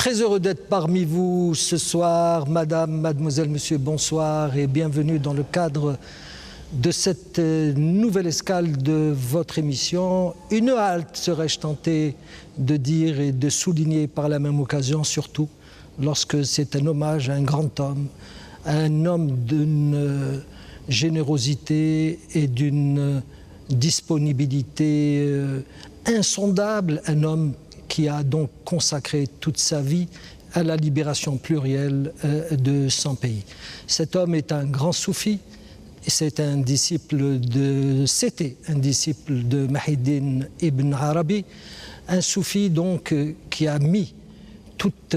Très heureux d'être parmi vous ce soir, madame, mademoiselle, monsieur, bonsoir et bienvenue dans le cadre de cette nouvelle escale de votre émission. Une halte, serais-je tenté de dire et de souligner par la même occasion, surtout lorsque c'est un hommage à un grand homme, à un homme d'une générosité et d'une disponibilité insondable, un homme qui a donc consacré toute sa vie à la libération plurielle de son pays. Cet homme est un grand soufi, c'était un disciple de Muhyiddin Ibn Arabi, un soufi donc qui a mis toute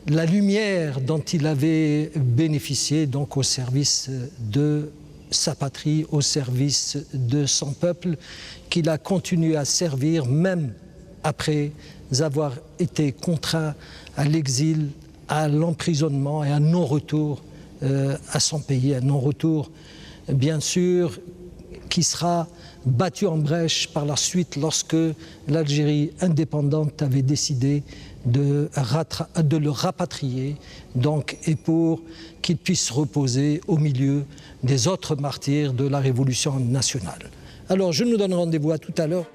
la lumière dont il avait bénéficié donc au service de sa patrie, au service de son peuple, qu'il a continué à servir même après avoir été contraint à l'exil, à l'emprisonnement et à non-retour à son pays, un non-retour bien sûr qui sera battu en brèche par la suite lorsque l'Algérie indépendante avait décidé de le rapatrier donc, et pour qu'il puisse reposer au milieu des autres martyrs de la Révolution nationale. Alors je nous donne rendez-vous à tout à l'heure.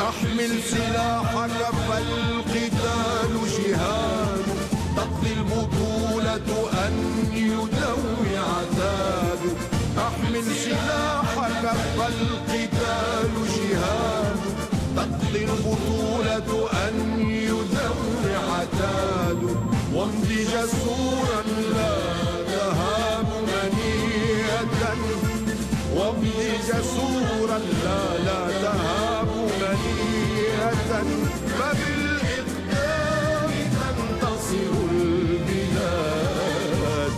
احمل سلاحك فالقتال جهاد تقضي البطولة أن يدوي عتاد احمل سلاحك فالقتال جهاد تقضي البطولة أن يدوي عتاد وامض جسورا لا تهاب منية وامض جسورا لا تهاب فبالإقدام تنتصر البلاد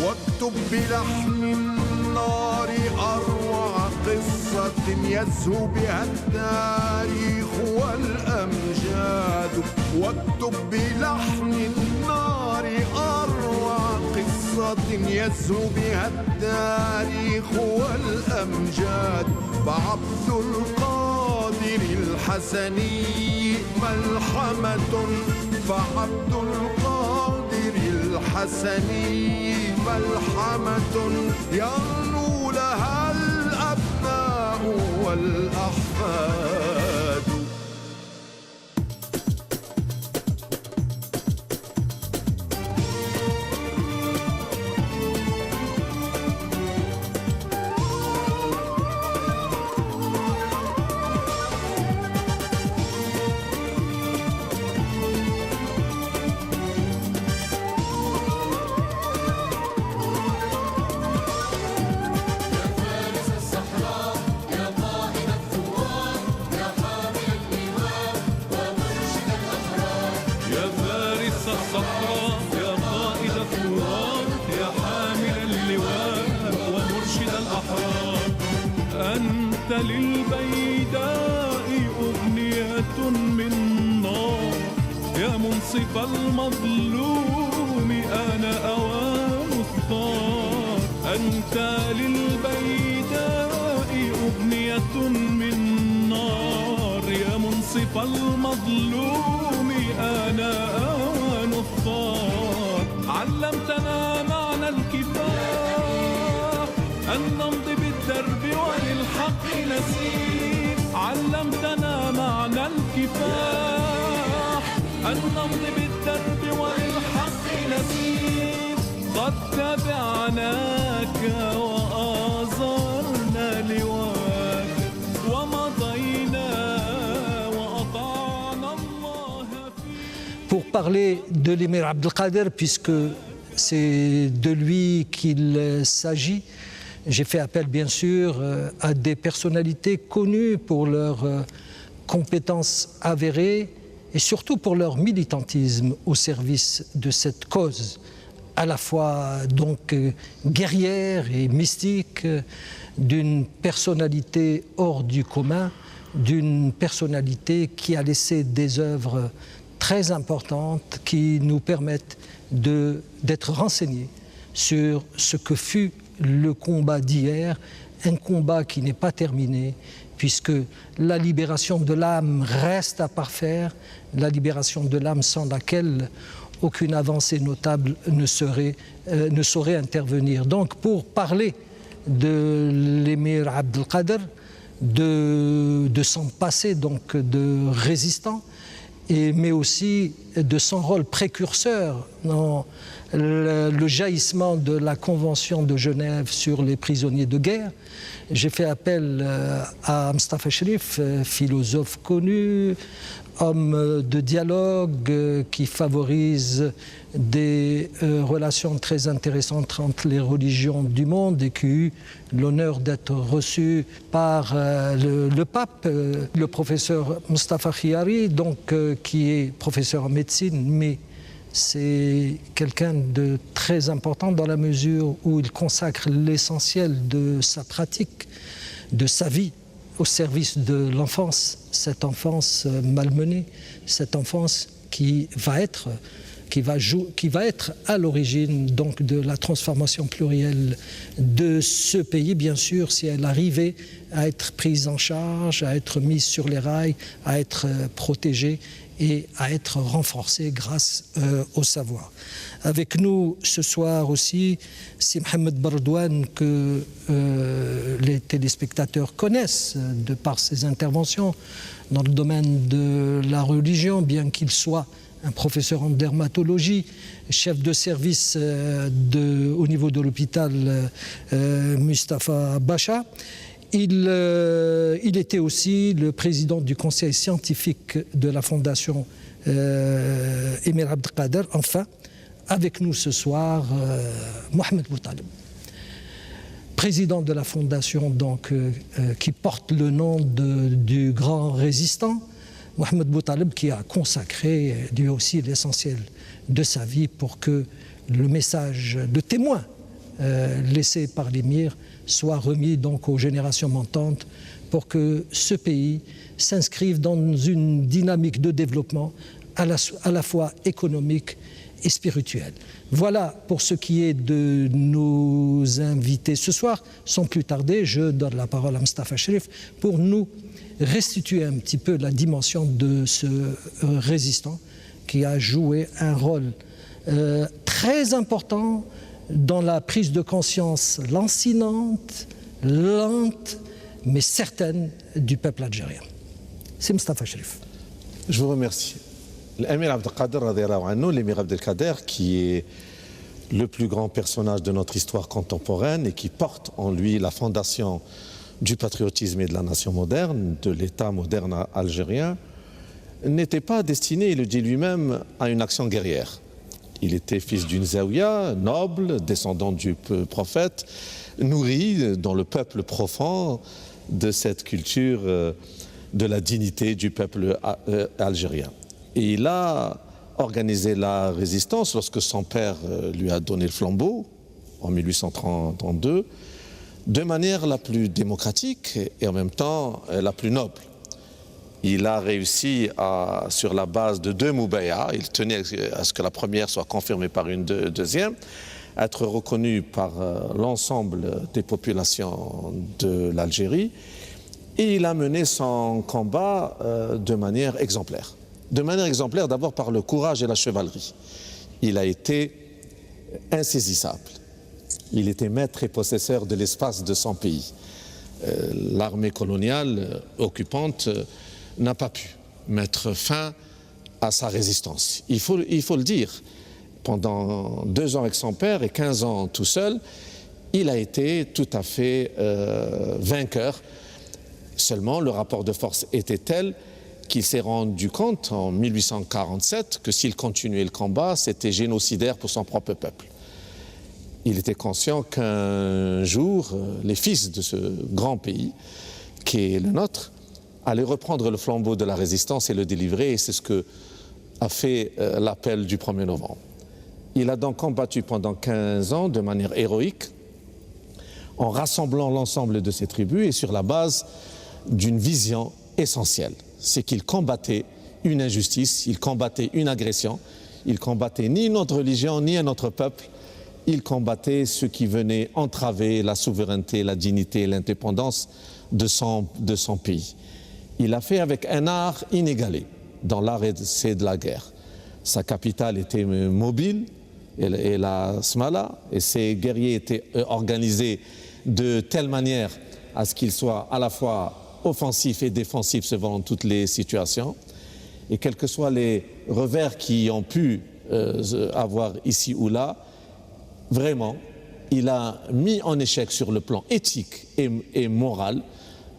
واكتب بلحم النار أروع قصة يزهو بها التاريخ والأمجاد واكتب بلحم النار أروع قصة يزهو بها التاريخ والأمجاد فعبد القادر الحسني ملحمة فعبد القادر الحسني ملحمة يرنو لها الأبناء والأحفاد للبيداء أغنية من نار يا منصف المظلوم أنا أوان الثار أنت للبيداء أغنية من نار يا منصف المظلوم أنا أوان الثار علمتنا معنى الكفاح أن نمضي بالدرب وللحق نسير علمتنا معنى الكفاح أن نمضي بالدرب وللحق نسير قد تبعناك وآزرنا لواك ومضينا وأطعنا الله فيه. Pour parler de l'émir Abdelkader, puisque c'est de lui qu'il s'agit, j'ai fait appel bien sûr à des personnalités connues pour leurs compétences avérées et surtout pour leur militantisme au service de cette cause, à la fois donc guerrière et mystique, d'une personnalité hors du commun d'une personnalité qui a laissé des œuvres très importantes qui nous permettent d'être renseignés sur ce que fut le combat d'hier, un combat qui n'est pas terminé, puisque la libération de l'âme reste à parfaire, la libération de l'âme sans laquelle aucune avancée notable ne saurait intervenir. Donc pour parler de l'émir Abdelkader, de son passé donc de résistant, mais aussi de son rôle précurseur dans le jaillissement de la Convention de Genève sur les prisonniers de guerre, j'ai fait appel à Mustafa Cherif, philosophe connu, homme de dialogue qui favorise des relations très intéressantes entre les religions du monde et qui a eu l'honneur d'être reçu par le pape, le professeur Mustafa Khiari, donc, qui est professeur en médecine, mais c'est quelqu'un de très important dans la mesure où il consacre l'essentiel de sa pratique, de sa vie, au service de l'enfance, cette enfance malmenée, cette enfance qui va être à l'origine donc de la transformation plurielle de ce pays, bien sûr, si elle arrivait à être prise en charge, à être mise sur les rails, à être protégée et à être renforcée grâce au savoir. Avec nous ce soir aussi, c'est Mohamed Bardouane que les téléspectateurs connaissent de par ses interventions dans le domaine de la religion, bien qu'il soit un professeur en dermatologie, chef de service au niveau de l'hôpital Mustapha Bacha. Il était aussi le président du conseil scientifique de la fondation Émir Abdelkader. Enfin, avec nous ce soir, Mohamed Boutaleb, président de la fondation donc, qui porte le nom du grand résistant, Mohamed Boutaleb, qui a consacré lui aussi l'essentiel de sa vie pour que le message de témoin laissé par l'émir soit remis donc aux générations montantes pour que ce pays s'inscrive dans une dynamique de développement à la fois économique et spirituelle. Voilà pour ce qui est de nos invités ce soir. Sans plus tarder, je donne la parole à Mustafa Cherif pour nous restituer un petit peu la dimension de ce résistant qui a joué un rôle très important dans la prise de conscience lancinante, lente, mais certaine du peuple algérien. C'est Mustafa Cherif. Je vous remercie. L'émir Abdelkader, l'émir Abdelkader, qui est le plus grand personnage de notre histoire contemporaine et qui porte en lui la fondation du patriotisme et de la nation moderne, de l'État moderne algérien, n'était pas destiné, il le dit lui-même, à une action guerrière. Il était fils d'une zaouia, noble, descendant du prophète, nourri dans le peuple profond de cette culture de la dignité du peuple algérien. Et il a organisé la résistance lorsque son père lui a donné le flambeau, en 1832, de manière la plus démocratique et en même temps la plus noble. Il a réussi sur la base de 2 moubayas, il tenait à ce que la première soit confirmée par une deuxième, être reconnu par l'ensemble des populations de l'Algérie, et il a mené son combat de manière exemplaire. De manière exemplaire d'abord par le courage et la chevalerie. Il a été insaisissable. Il était maître et possesseur de l'espace de son pays. L'armée coloniale occupante n'a pas pu mettre fin à sa résistance. Il faut le dire, pendant 2 ans avec son père et 15 ans tout seul, il a été tout à fait vainqueur. Seulement, le rapport de force était tel qu'il s'est rendu compte en 1847 que s'il continuait le combat, c'était génocidaire pour son propre peuple. Il était conscient qu'un jour, les fils de ce grand pays, qui est le nôtre, allaient reprendre le flambeau de la résistance et le délivrer, et c'est ce que a fait l'appel du 1er novembre. Il a donc combattu pendant 15 ans de manière héroïque, en rassemblant l'ensemble de ses tribus et sur la base d'une vision essentiel, c'est qu'il combattait une injustice, il combattait une agression, il combattait ni notre religion ni notre peuple, il combattait ce qui venait entraver la souveraineté, la dignité et l'indépendance de son pays. Il l'a fait avec un art inégalé dans l'art de la guerre. Sa capitale était mobile, et la Smala, et ses guerriers étaient organisés de telle manière à ce qu'ils soient à la fois offensifs et défensifs selon toutes les situations. Et quels que soient les revers qui ont pu avoir ici ou là, vraiment, il a mis en échec sur le plan éthique et moral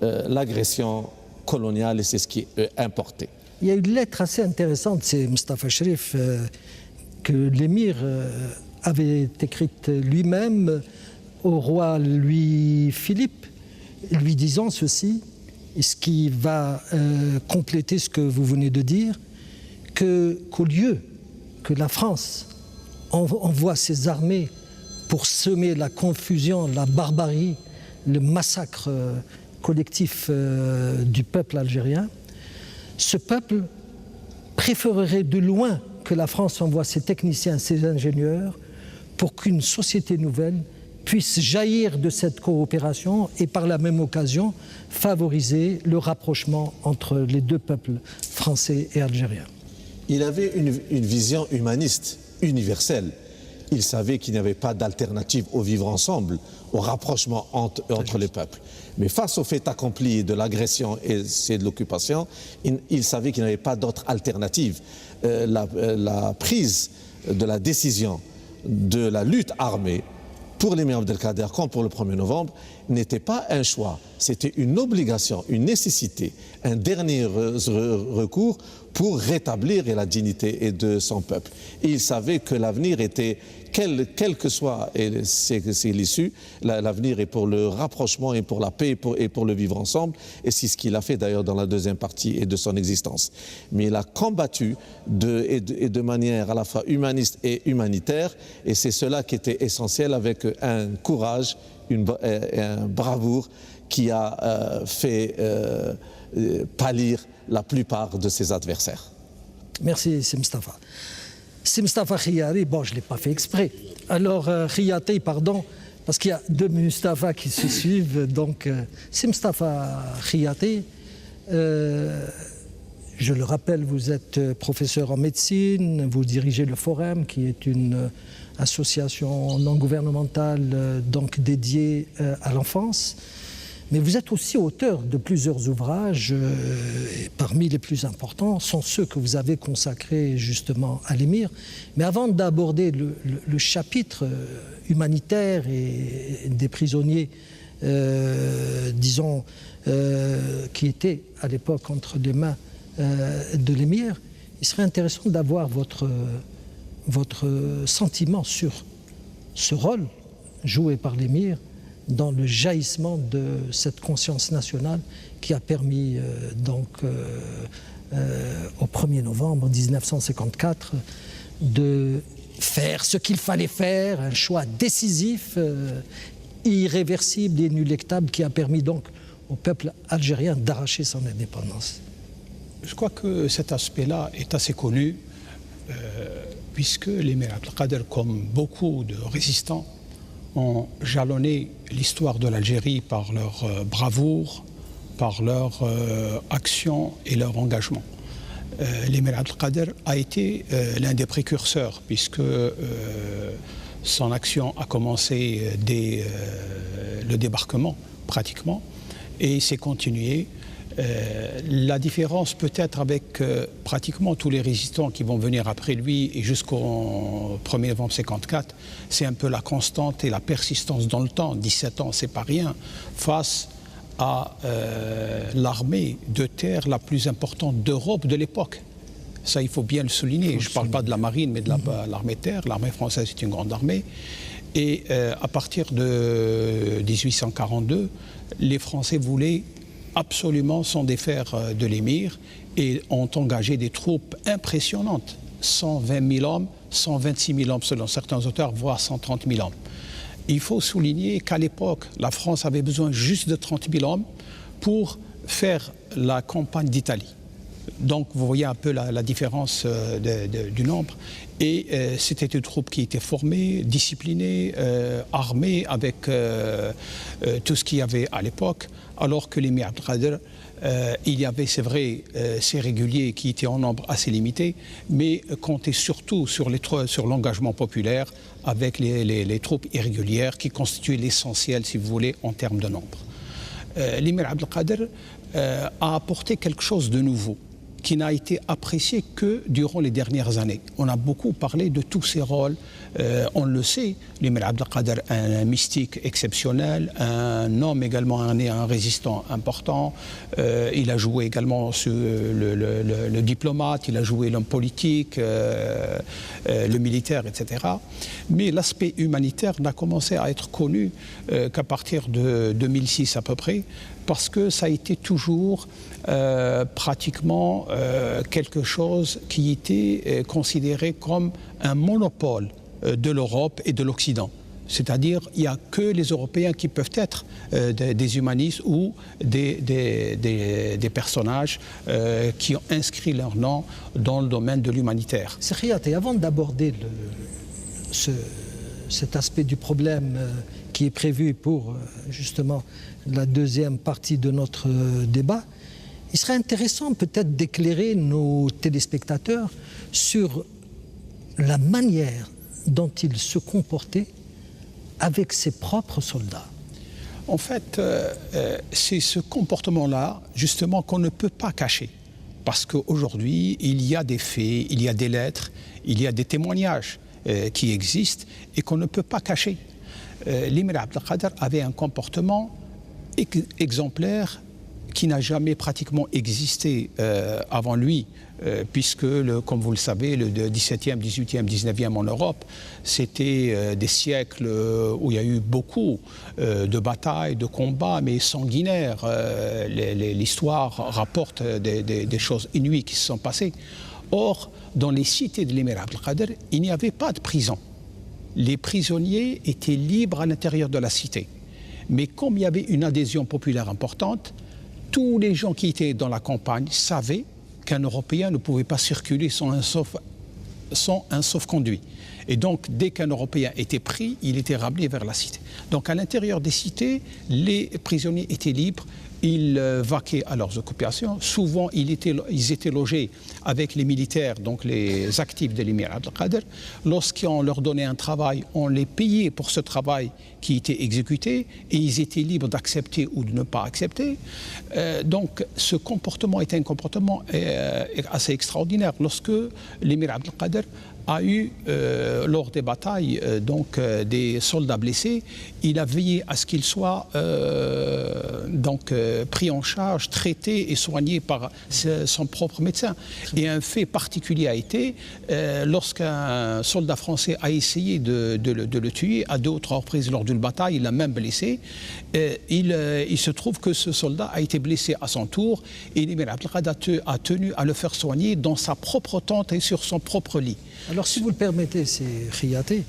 l'agression coloniale, et c'est ce qui est importé. Il y a une lettre assez intéressante, c'est Mustafa Cherif, que l'émir avait écrite lui-même au roi Louis-Philippe, lui disant ceci, et ce qui va compléter ce que vous venez de dire, qu'au lieu que la France envoie ses armées pour semer la confusion, la barbarie, le massacre collectif du peuple algérien, ce peuple préférerait de loin que la France envoie ses techniciens, ses ingénieurs, pour qu'une société nouvelle puisse jaillir de cette coopération et par la même occasion favoriser le rapprochement entre les deux peuples français et algériens. Il avait une vision humaniste, universelle. Il savait qu'il n'y avait pas d'alternative au vivre ensemble, au rapprochement entre les peuples. Mais face au fait accompli de l'agression et de l'occupation, il savait qu'il n'y avait pas d'autre alternative. La prise de la décision de la lutte armée pour l'émir Abdelkader comme pour le 1er novembre n'était pas un choix, c'était une obligation, une nécessité, un dernier recours pour rétablir la dignité de son peuple. Et il savait que l'avenir était, quel que soit c'est l'issue, l'avenir est pour le rapprochement et pour la paix et pour le vivre ensemble. Et c'est ce qu'il a fait d'ailleurs dans la deuxième partie de son existence. Mais il a combattu de manière à la fois humaniste et humanitaire, et c'est cela qui était essentiel, avec un courage, un bravoure qui a fait pâlir la plupart de ses adversaires. Merci, c'est Mustafa. C'est Mustafa Khiyari, bon, je ne l'ai pas fait exprès. Alors, Khiyati, pardon, parce qu'il y a deux Mustafa qui se suivent, donc c'est Mustafa Khiyati. Je le rappelle, vous êtes professeur en médecine, vous dirigez le Forum, qui est une association non gouvernementale donc dédiée à l'enfance. Mais vous êtes aussi auteur de plusieurs ouvrages, et parmi les plus importants sont ceux que vous avez consacrés justement à l'émir. Mais avant d'aborder le chapitre humanitaire et des prisonniers, disons, qui étaient à l'époque entre les mains de l'émir, il serait intéressant d'avoir votre sentiment sur ce rôle joué par l'émir dans le jaillissement de cette conscience nationale qui a permis au 1er novembre 1954 de faire ce qu'il fallait faire, un choix décisif, irréversible et inéluctable qui a permis donc au peuple algérien d'arracher son indépendance. Je crois que cet aspect-là est assez connu puisque l'émir Abdelkader, comme beaucoup de résistants, ont jalonné l'histoire de l'Algérie par leur bravoure, par leur action et leur engagement. L'émir Abdelkader a été l'un des précurseurs, puisque son action a commencé dès le débarquement, pratiquement, et s'est continuée. La différence peut-être avec pratiquement tous les résistants qui vont venir après lui et jusqu'au 1er novembre 1954, c'est un peu la constante et la persistance dans le temps. 17 ans, c'est pas rien, face à l'armée de terre la plus importante d'Europe de l'époque. Ça, il faut bien le souligner. Je ne parle pas de la marine, mais de l'armée de terre. L'armée française est une grande armée. Et à partir de 1842, les Français voulaient absolument s'en défaire de l'émir et ont engagé des troupes impressionnantes, 120 000 hommes, 126 000 hommes selon certains auteurs, voire 130 000 hommes. Il faut souligner qu'à l'époque, la France avait besoin juste de 30 000 hommes pour faire la campagne d'Italie. Donc vous voyez un peu la différence du nombre. Et c'était une troupe qui était formée, disciplinée, armée avec tout ce qu'il y avait à l'époque, alors que l'émir Abdelkader, il y avait, c'est vrai, ces réguliers qui étaient en nombre assez limité, mais comptaient surtout sur l'engagement populaire avec les troupes irrégulières qui constituaient l'essentiel, si vous voulez, en termes de nombre. L'émir Abdelkader a apporté quelque chose de nouveau, qui n'a été apprécié que durant les dernières années. On a beaucoup parlé de tous ses rôles. On le sait, l'émir Abdelkader est un mystique exceptionnel, un homme également, un résistant important. Il a joué également sur le diplomate, il a joué l'homme politique, le militaire, etc. Mais l'aspect humanitaire n'a commencé à être connu qu'à partir de 2006 à peu près, parce que ça a été toujours pratiquement quelque chose qui était considéré comme un monopole de l'Europe et de l'Occident. C'est-à-dire qu'il n'y a que les Européens qui peuvent être des humanistes ou des personnages qui ont inscrit leur nom dans le domaine de l'humanitaire. Seriati, avant d'aborder cet aspect du problème qui est prévu pour justement la deuxième partie de notre débat, il serait intéressant peut-être d'éclairer nos téléspectateurs sur la manière dont il se comportait avec ses propres soldats. En fait, c'est ce comportement-là, justement, qu'on ne peut pas cacher. Parce qu'aujourd'hui, il y a des faits, il y a des lettres, il y a des témoignages qui existent et qu'on ne peut pas cacher. L'émir Abdelkader avait un comportement exemplaire qui n'a jamais pratiquement existé avant lui, puisque, comme vous le savez, le 17e, 18e, 19e en Europe, c'était des siècles où il y a eu beaucoup de batailles, de combats, mais sanguinaires. L'histoire rapporte des choses inouïes qui se sont passées. Or, dans les cités de l'émir Abdelkader, il n'y avait pas de prison. Les prisonniers étaient libres à l'intérieur de la cité. Mais comme il y avait une adhésion populaire importante, tous les gens qui étaient dans la campagne savaient qu'un Européen ne pouvait pas circuler sans un sauf-conduit. Et donc, dès qu'un Européen était pris, il était ramené vers la cité. Donc, à l'intérieur des cités, les prisonniers étaient libres. Ils vaquaient à leurs occupations. Souvent, ils étaient logés avec les militaires, donc les actifs de l'émir Abdelkader. Lorsqu'on leur donnait un travail, on les payait pour ce travail qui était exécuté et ils étaient libres d'accepter ou de ne pas accepter. Donc, ce comportement était un comportement assez extraordinaire. Lorsque l'émir Abdelkader a eu, lors des batailles, des soldats blessés, il a veillé à ce qu'ils soient pris en charge, traités et soignés par son propre médecin. Et un fait particulier a été, lorsqu'un soldat français a essayé de le tuer à 2 ou 3 reprises lors d'une bataille, il l'a même blessé, il se trouve que ce soldat a été blessé à son tour et l'émir Abdelkader a tenu à le faire soigner dans sa propre tente et sur son propre lit. Alors, si vous le permettez, c'est Khiyaté,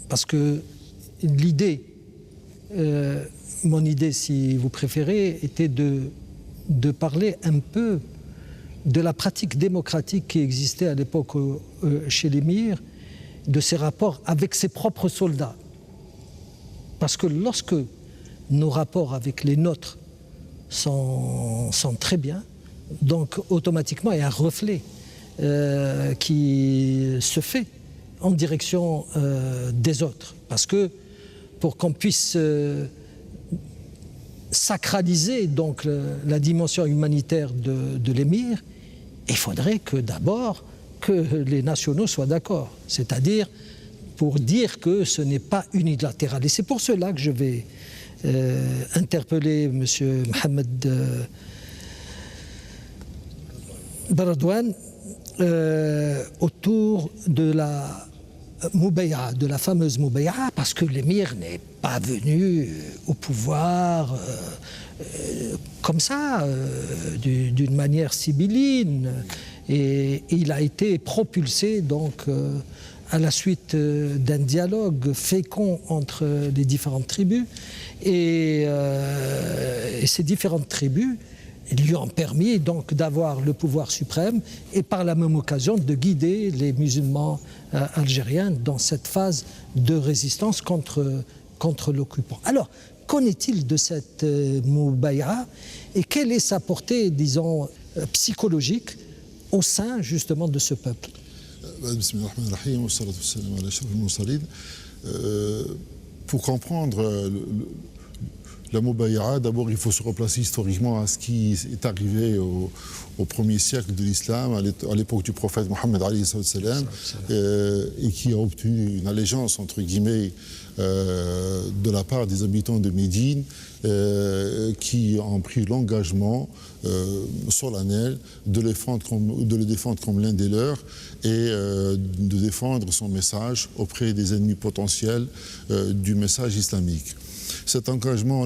parce que l'idée, mon idée, si vous préférez, était de parler un peu de la pratique démocratique qui existait à l'époque chez l'émir, de ses rapports avec ses propres soldats. Parce que lorsque nos rapports avec les nôtres sont très bien, donc automatiquement il y a un reflet qui se fait en direction des autres. Parce que pour qu'on puisse sacraliser donc la dimension humanitaire de l'émir, il faudrait que d'abord que les nationaux soient d'accord. C'est-à-dire pour dire que ce n'est pas unilatéral. Et c'est pour cela que je vais interpeller M. Mohamed Baradouane autour de la Moubaïa, de la fameuse Moubaïa, parce que l'émir n'est pas venu au pouvoir comme ça, d'une manière sibylline, et il a été propulsé donc à la suite d'un dialogue fécond entre les différentes tribus. Et ces différentes tribus lui ont permis donc d'avoir le pouvoir suprême et par la même occasion de guider les musulmans algériens dans cette phase de résistance contre l'occupant. Alors, qu'en est-il de cette Moubaïa et quelle est sa portée, disons, psychologique au sein justement de ce peuple? Pour comprendre la Moubaïa, d'abord il faut se replacer historiquement à ce qui est arrivé au premier siècle de l'islam, à l'époque du prophète Mohammed et qui a obtenu une allégeance entre guillemets de la part des habitants de Médine qui ont pris l'engagement solennel de le défendre comme l'un des leurs et de défendre son message auprès des ennemis potentiels du message islamique. Cet engagement,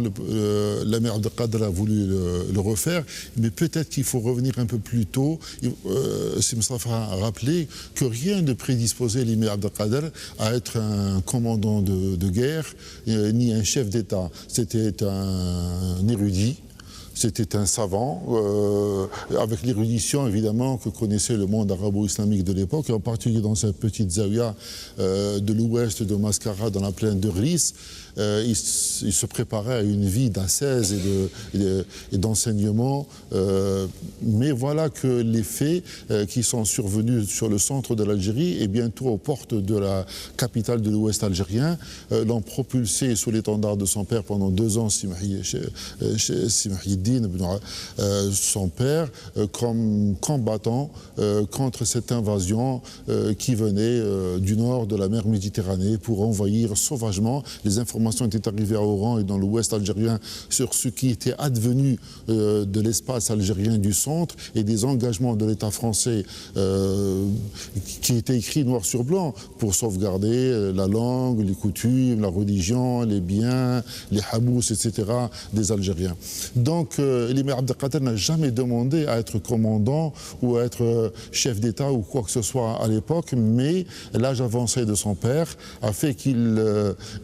l'Amir Abdelkader a voulu le refaire, mais peut-être qu'il faut revenir un peu plus tôt. Si Moustapha a rappelé que rien ne prédisposait l'Amir Abdelkader à être un commandant de guerre, ni un chef d'État. C'était un érudit. C'était un savant, avec l'érudition évidemment que connaissait le monde arabo-islamique de l'époque, et en particulier dans cette petite zaouia de l'ouest de Mascara, dans la plaine de Ris. Il se préparait à une vie d'ascèse et d'enseignement, mais voilà que les faits qui sont survenus sur le centre de l'Algérie et bientôt aux portes de la capitale de l'ouest algérien l'ont propulsé sous l'étendard de son père pendant 2 ans, Si Mouhyiddin, son père, comme combattant contre cette invasion qui venait du nord de la mer Méditerranée pour envahir sauvagement. Les informations étaient arrivées à Oran et dans l'ouest algérien sur ce qui était advenu de l'espace algérien du centre et des engagements de l'État français qui étaient écrits noir sur blanc pour sauvegarder la langue, les coutumes, la religion, les biens, les habous, etc. des Algériens. Donc l'Émir Abdelkader n'a jamais demandé à être commandant ou à être chef d'État ou quoi que ce soit à l'époque, mais l'âge avancé de son père a fait qu'il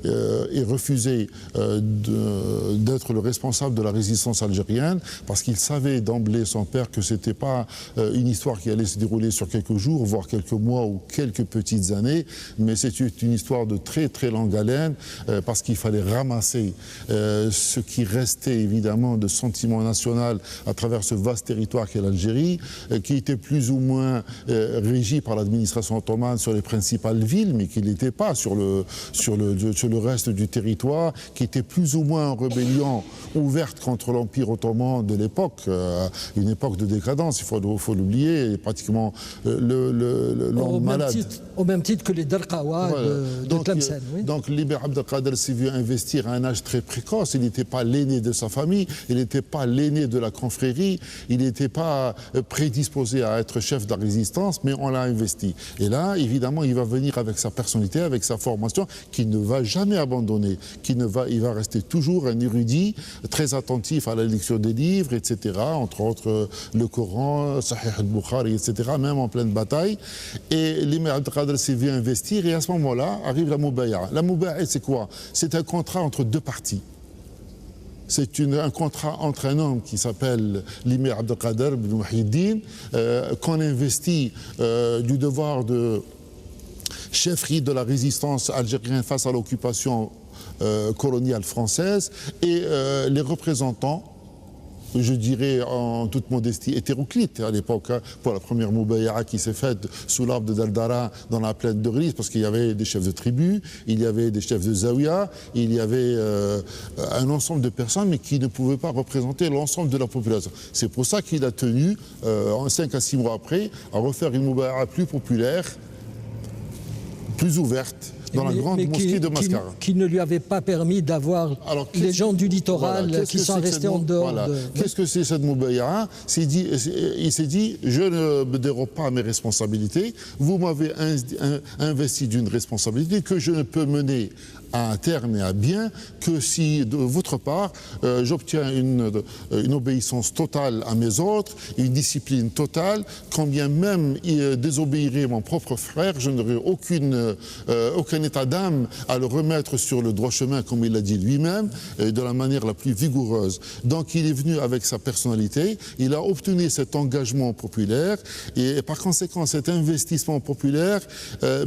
ait refusé d'être le responsable de la résistance algérienne parce qu'il savait d'emblée, son père, que ce n'était pas une histoire qui allait se dérouler sur quelques jours, voire quelques mois ou quelques petites années, mais c'était une histoire de très très longue haleine parce qu'il fallait ramasser ce qui restait évidemment de sentiment national à travers ce vaste territoire qu'est l'Algérie, qui était plus ou moins régi par l'administration ottomane sur les principales villes, mais qui n'était pas sur le reste du territoire, qui était plus ou moins en rébellion ouverte contre l'Empire ottoman de l'époque, une époque de décadence, il faut l'oublier, pratiquement l'homme malade. Au même titre que les Darqawa de Tlemcen. Oui. Donc l'Émir Abdelkader s'est vu investir à un âge très précoce, il n'était pas l'aîné de sa famille, il n'était pas l'aîné de la confrérie, il n'était pas prédisposé à être chef de la résistance, mais on l'a investi. Et là, évidemment, il va venir avec sa personnalité, avec sa formation, qu'il ne va jamais abandonner, il va rester toujours un érudit, très attentif à la lecture des livres, etc., entre autres le Coran, Sahih al-Bukhari, etc., même en pleine bataille. Et l'Émir Abdelkader s'est vu investir, et à ce moment-là, arrive la Moubaïa. La Moubaïa, c'est quoi? C'est un contrat entre 2 parties. C'est un contrat entre un homme qui s'appelle l'Émir Abdelkader ibn Mouhyiddin, qu'on investit du devoir de chefferie de la résistance algérienne face à l'occupation coloniale française, et les représentants, je dirais en toute modestie, hétéroclite à l'époque, pour la première Moubaïa qui s'est faite sous l'arbre de Daldara dans la plaine de Ris, parce qu'il y avait des chefs de tribus, il y avait des chefs de Zawiya, il y avait un ensemble de personnes, mais qui ne pouvaient pas représenter l'ensemble de la population. C'est pour ça qu'il a tenu, 5 à 6 mois après, à refaire une Moubaïa plus populaire, plus ouverte, dans la grande mosquée de Mascara. Qui ne lui avait pas permis d'avoir les gens du littoral qui sont restés en dehors de... Qu'est-ce que c'est cette Moubaïa? Il s'est dit, je ne me dérobe pas à mes responsabilités, vous m'avez investi d'une responsabilité que je ne peux mener à un terme et à bien que si de votre part j'obtiens une obéissance totale à mes ordres, une discipline totale, quand bien même il désobéirait mon propre frère, je n'aurais aucun état d'âme à le remettre sur le droit chemin, comme il l'a dit lui-même, de la manière la plus vigoureuse. Donc il est venu avec sa personnalité, il a obtenu cet engagement populaire et par conséquent cet investissement populaire,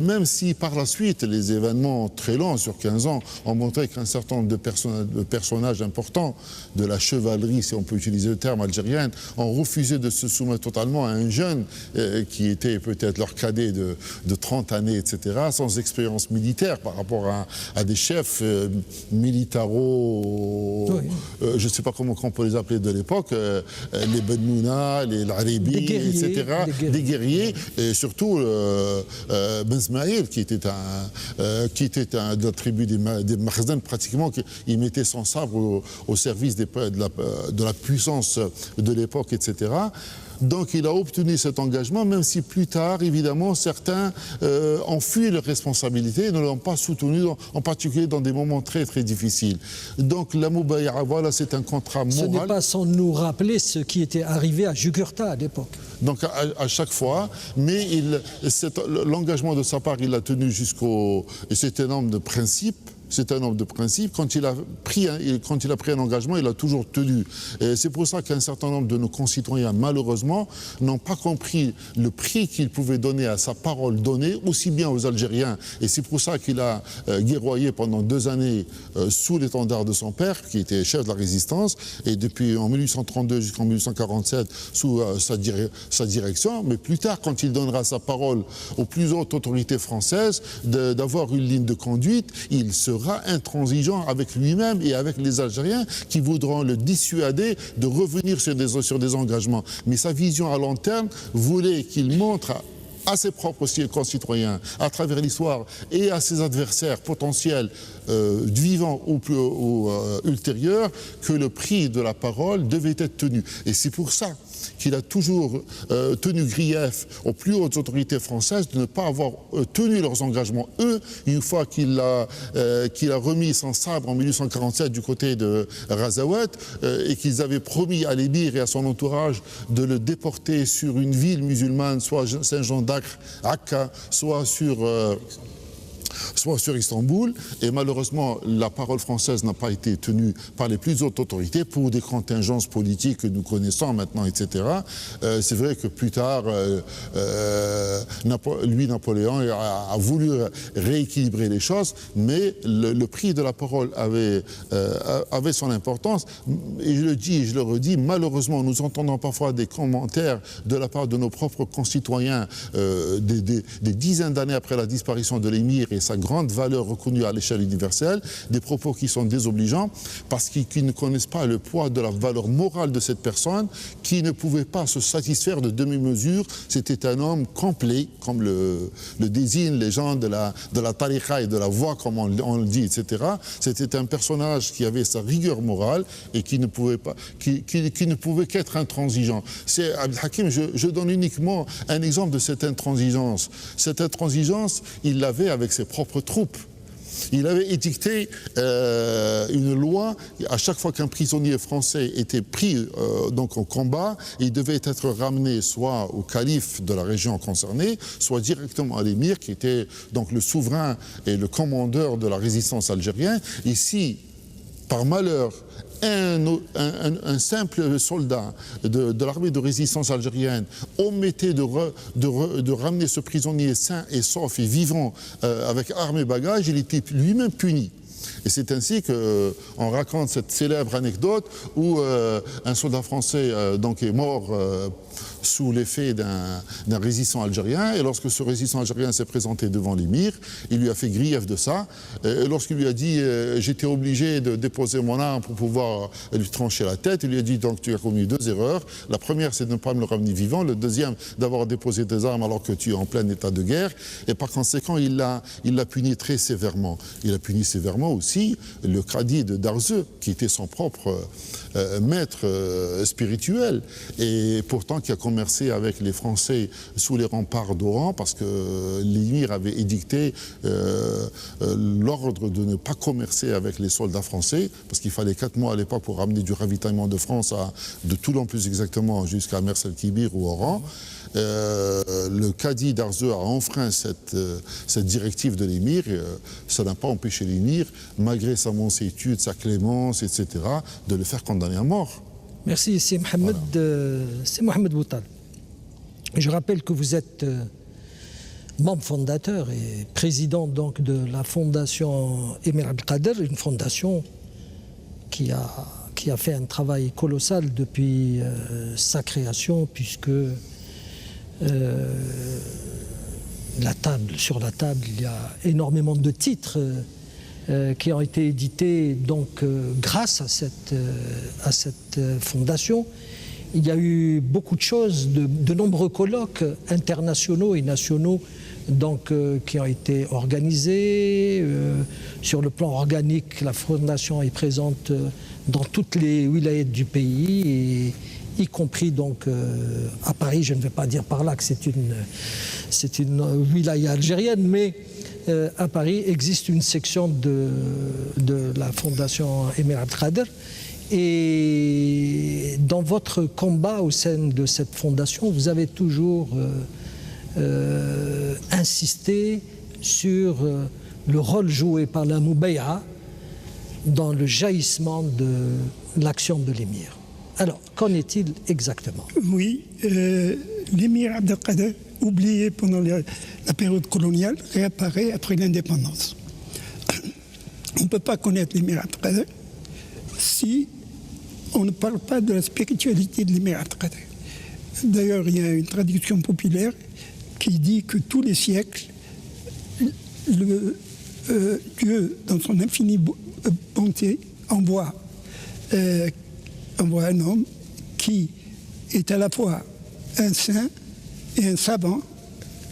même si par la suite les événements très longs sur 15 ans ont montré qu'un certain nombre de personnages importants de la chevalerie, si on peut utiliser le terme algérienne, ont refusé de se soumettre totalement à un jeune qui était peut-être leur cadet de 30 années, etc., sans expérience militaire par rapport à des chefs militaro, je ne sais pas comment on peut les appeler de l'époque, les Bennouna, les Laribi, etc., des guerriers, et surtout Ben Smaïl, qui était de la tribu des Makhzen, pratiquement, il mettait son sabre au service de la puissance de l'époque, etc. Donc il a obtenu cet engagement, même si plus tard, évidemment, certains ont fui leurs responsabilités et ne l'ont pas soutenu, en particulier dans des moments très très difficiles. Donc la Moubaïa, voilà, c'est un contrat moral. Ce n'est pas sans nous rappeler ce qui était arrivé à Jugurtha à l'époque. Donc à chaque fois, mais l'engagement de sa part, il l'a tenu jusqu'au... Et c'est un homme de principe. C'est un homme de principe. Quand il a pris un engagement, il l'a toujours tenu. C'est pour ça qu'un certain nombre de nos concitoyens, malheureusement, n'ont pas compris le prix qu'il pouvait donner à sa parole donnée, aussi bien aux Algériens. Et c'est pour ça qu'il a guerroyé pendant 2 années sous l'étendard de son père, qui était chef de la résistance, et depuis en 1832 jusqu'en 1847 sous sa direction. Mais plus tard, quand il donnera sa parole aux plus hautes autorités françaises d'avoir une ligne de conduite, il sera intransigeant avec lui-même et avec les Algériens qui voudront le dissuader de revenir sur des engagements. Mais sa vision à long terme voulait qu'il montre à ses propres concitoyens, à travers l'histoire, et à ses adversaires potentiels, vivants ou ultérieurs, que le prix de la parole devait être tenu. Et c'est pour ça qu'il a toujours tenu grief aux plus hautes autorités françaises de ne pas avoir tenu leurs engagements. Eux, une fois qu'il a remis son sabre en 1847 du côté de Razawet, et qu'ils avaient promis à l'émir et à son entourage de le déporter sur une ville musulmane, soit Saint-Jean d'Acre, Akka, soit sur Istanbul, et malheureusement la parole française n'a pas été tenue par les plus hautes autorités pour des contingences politiques que nous connaissons maintenant, etc. C'est vrai que plus tard, Napoléon a voulu rééquilibrer les choses, mais le prix de la parole avait son importance. Et je le dis et je le redis, malheureusement nous entendons parfois des commentaires de la part de nos propres concitoyens des dizaines d'années après la disparition de l'émir et sa grande valeur reconnue à l'échelle universelle, des propos qui sont désobligeants parce qu'ils ne connaissent pas le poids de la valeur morale de cette personne, qui ne pouvait pas se satisfaire de demi-mesures. C'était un homme complet, comme le désignent les gens de la tariqa et de la voix, comme on le dit, etc. C'était un personnage qui avait sa rigueur morale et qui ne pouvait qu'être intransigeant. C'est Abdel Hakim, je donne uniquement un exemple de cette intransigeance. Cette intransigeance, il l'avait avec ses propres troupes. Il avait édicté une loi, à chaque fois qu'un prisonnier français était pris donc au combat, il devait être ramené soit au calife de la région concernée, soit directement à l'émir, qui était donc le souverain et le commandeur de la résistance algérienne. Ici, par malheur, un simple soldat de l'armée de résistance algérienne omettait de ramener ce prisonnier sain et sauf et vivant avec armes et bagages, il était lui-même puni. Et c'est ainsi qu'on raconte cette célèbre anecdote où un soldat français donc est mort sous l'effet d'un résistant algérien, et lorsque ce résistant algérien s'est présenté devant l'émir, il lui a fait grief de ça, et lorsqu'il lui a dit j'étais obligé de déposer mon arme pour pouvoir lui trancher la tête, il lui a dit donc tu as commis 2 erreurs, la première c'est de ne pas me le ramener vivant, le deuxième d'avoir déposé tes armes alors que tu es en plein état de guerre, et par conséquent il l'a puni très sévèrement. Il a puni sévèrement aussi le cadi de Darzeu, qui était son propre maître spirituel, et pourtant qui a commercé avec les Français sous les remparts d'Oran, parce que l'émir avait édicté l'ordre de ne pas commercer avec les soldats français, parce qu'il fallait 4 mois à l'époque pour ramener du ravitaillement de France, de Toulon plus exactement, jusqu'à Mers el-Kibir ou Oran. Le cadi d'Arzeu a enfreint cette directive de l'émir. Ça n'a pas empêché l'émir, malgré sa mansuétude, sa clémence, etc., de le faire condamner à mort. Merci, c'est Mohamed, c'est Mohamed Boutal. Je rappelle que vous êtes membre fondateur et président donc de la fondation Émir Abdelkader, une fondation qui a fait un travail colossal depuis sa création, puisque sur la table, il y a énormément de titres qui ont été édités donc, grâce à cette fondation. Il y a eu beaucoup de choses, de nombreux colloques internationaux et nationaux donc, qui ont été organisés. Sur le plan organique, la fondation est présente dans toutes les wilayas du pays, et y compris donc à Paris. Je ne vais pas dire par là que c'est une wilaya algérienne, mais à Paris existe une section de la fondation Émir Abdelkader. Et dans votre combat au sein de cette fondation, vous avez toujours insisté sur le rôle joué par la Moubaïa dans le jaillissement de l'action de l'émir. Alors, qu'en est-il exactement? Oui, l'émir Abdelkader, oublié pendant la période coloniale, réapparaît après l'indépendance. On ne peut pas connaître l'émir Abdelkader si on ne parle pas de la spiritualité de l'émir Abdelkader. D'ailleurs, il y a une tradition populaire qui dit que tous les siècles, Dieu, dans son infinie bonté, envoie un homme qui est à la fois un saint et un savant,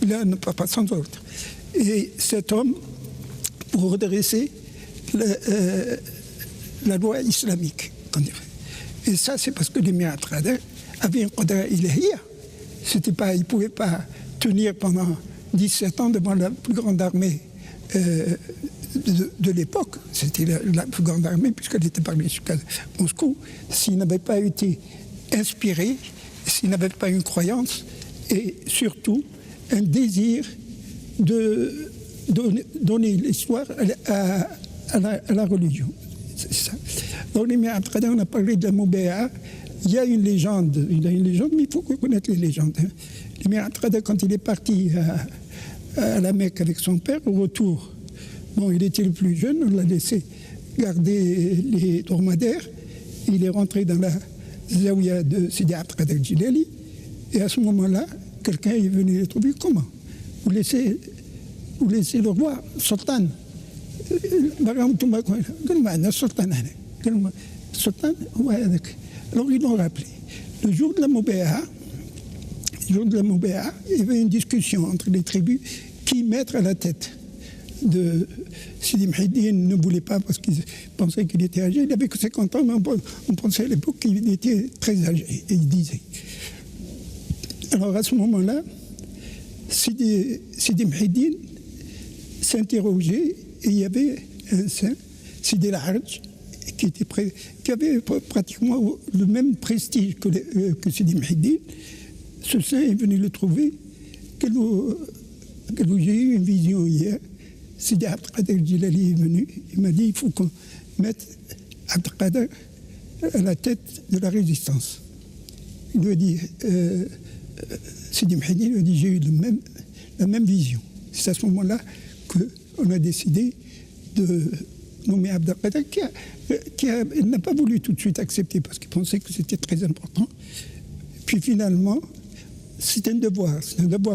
l'un ne peut pas sans l'autre. Et cet homme, pour redresser la loi islamique. Et ça, c'est parce que l'émir Abdelkader avait un qadra ilahiyya. Il ne pouvait pas tenir pendant 17 ans devant la plus grande armée de l'époque. C'était la plus grande armée, puisqu'elle était parmi jusqu'à Moscou. S'il n'avait pas été inspiré, s'il n'avait pas une croyance, et surtout un désir de donner l'histoire à la religion. C'est ça. Dans l'émir Abdelkader, on a parlé de la Moubaïa. Il y a une légende, mais il faut reconnaître les légendes. L'émir Abdelkader, quand il est parti à la Mecque avec son père, au retour, il était le plus jeune, on l'a laissé garder les dromadaires. Il est rentré dans la zaouia de Sidi Abdelkader Jilali, et à ce moment-là, quelqu'un est venu le trouver. Comment vous laissez le roi, sultan. Alors ils l'ont rappelé. Le jour de la Moubaïa, il y avait une discussion entre les tribus qui mettre à la tête de Sidi Mouhidine. Ne voulait pas parce qu'il pensait qu'il était âgé. Il n'avait que 50 ans, mais on pensait à l'époque qu'il était très âgé. Et il disait. Alors à ce moment-là, Sidi Mouhidine s'interrogeait, et il y avait un saint, Sidi El-Harj, qui avait pratiquement le même prestige que Sidi Mouhidine. Ce saint est venu le trouver, j'ai eu une vision hier. Sidi Abdelkader Jilali est venu, il m'a dit il faut qu'on mette Abdelkader à la tête de la résistance. Il lui a dit, Sidi Mouhidine lui a dit j'ai eu la même vision. C'est à ce moment-là qu'on a décidé de nommer Abdelkader, qui n'a pas voulu tout de suite accepter parce qu'il pensait que c'était très important. Puis finalement, c'est un devoir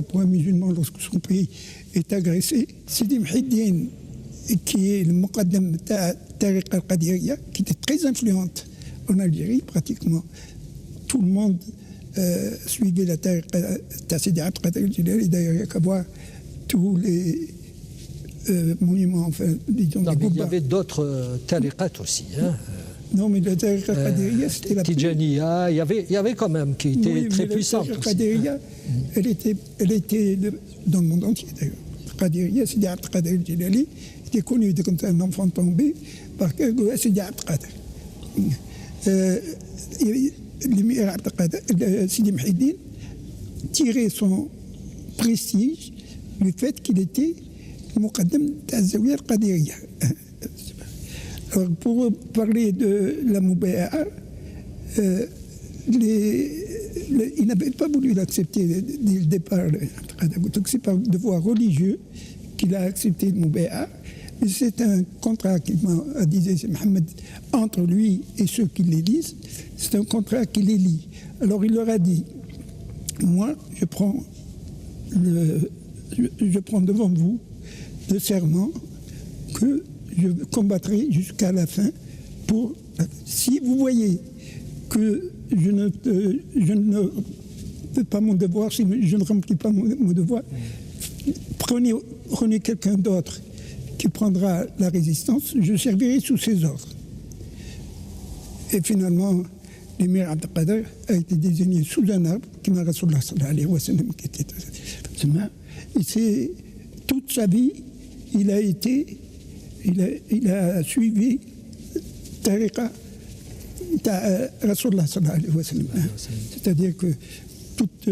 pour un musulman lorsque son pays est agressé. Sidi Mouhidine, qui est le muqaddam de Tariq al-Qadiriyya, qui était très influente en Algérie, pratiquement tout le monde suivait la Tariq de Sidi Abdelkader Jilali. D'ailleurs, il n'y a qu'à voir tous les monuments, enfin, disons, il y avait d'autres tariqats aussi. Non, mais la tariqa qadiriya, c'était la plus... Tijaniya, il y avait quand même qui était Oui, très mais puissante. La aussi. Qadiriya, elle était dans le monde entier d'ailleurs. Qadiriya, Sidi Abd Qadir al-Jilali, était connu comme un enfant tombé par Sidi Abd Qadir. L'émir Abd Qadir, Sidi Mouhidine, tirait son prestige du fait qu'il était Muqaddam d'Azawiya al-Qadiriya. Alors, pour parler de la Moubaya'a, il n'avait pas voulu l'accepter dès le départ. Donc c'est par devoir religieux qu'il a accepté le Moubaya'a. Mais c'est un contrat qu'il m'a dit Mohamed entre lui et ceux qui l'élisent. C'est un contrat qui les lie. Alors il leur a dit, moi je prends devant vous le serment que je combattrai jusqu'à la fin pour... Si vous voyez que je ne fais pas mon devoir, si je ne remplis pas mon devoir, prenez quelqu'un d'autre qui prendra la résistance, je servirai sous ses ordres. Et finalement, l'émir Abd Qadir a été désigné sous un arbre, qui m'a Rasulullah sallallahu alayhi wa sallam, qui était... Et c'est toute sa vie, il a suivi tariqa Rasulullah sallallahu alayhi wa sallam. C'est-à-dire que toute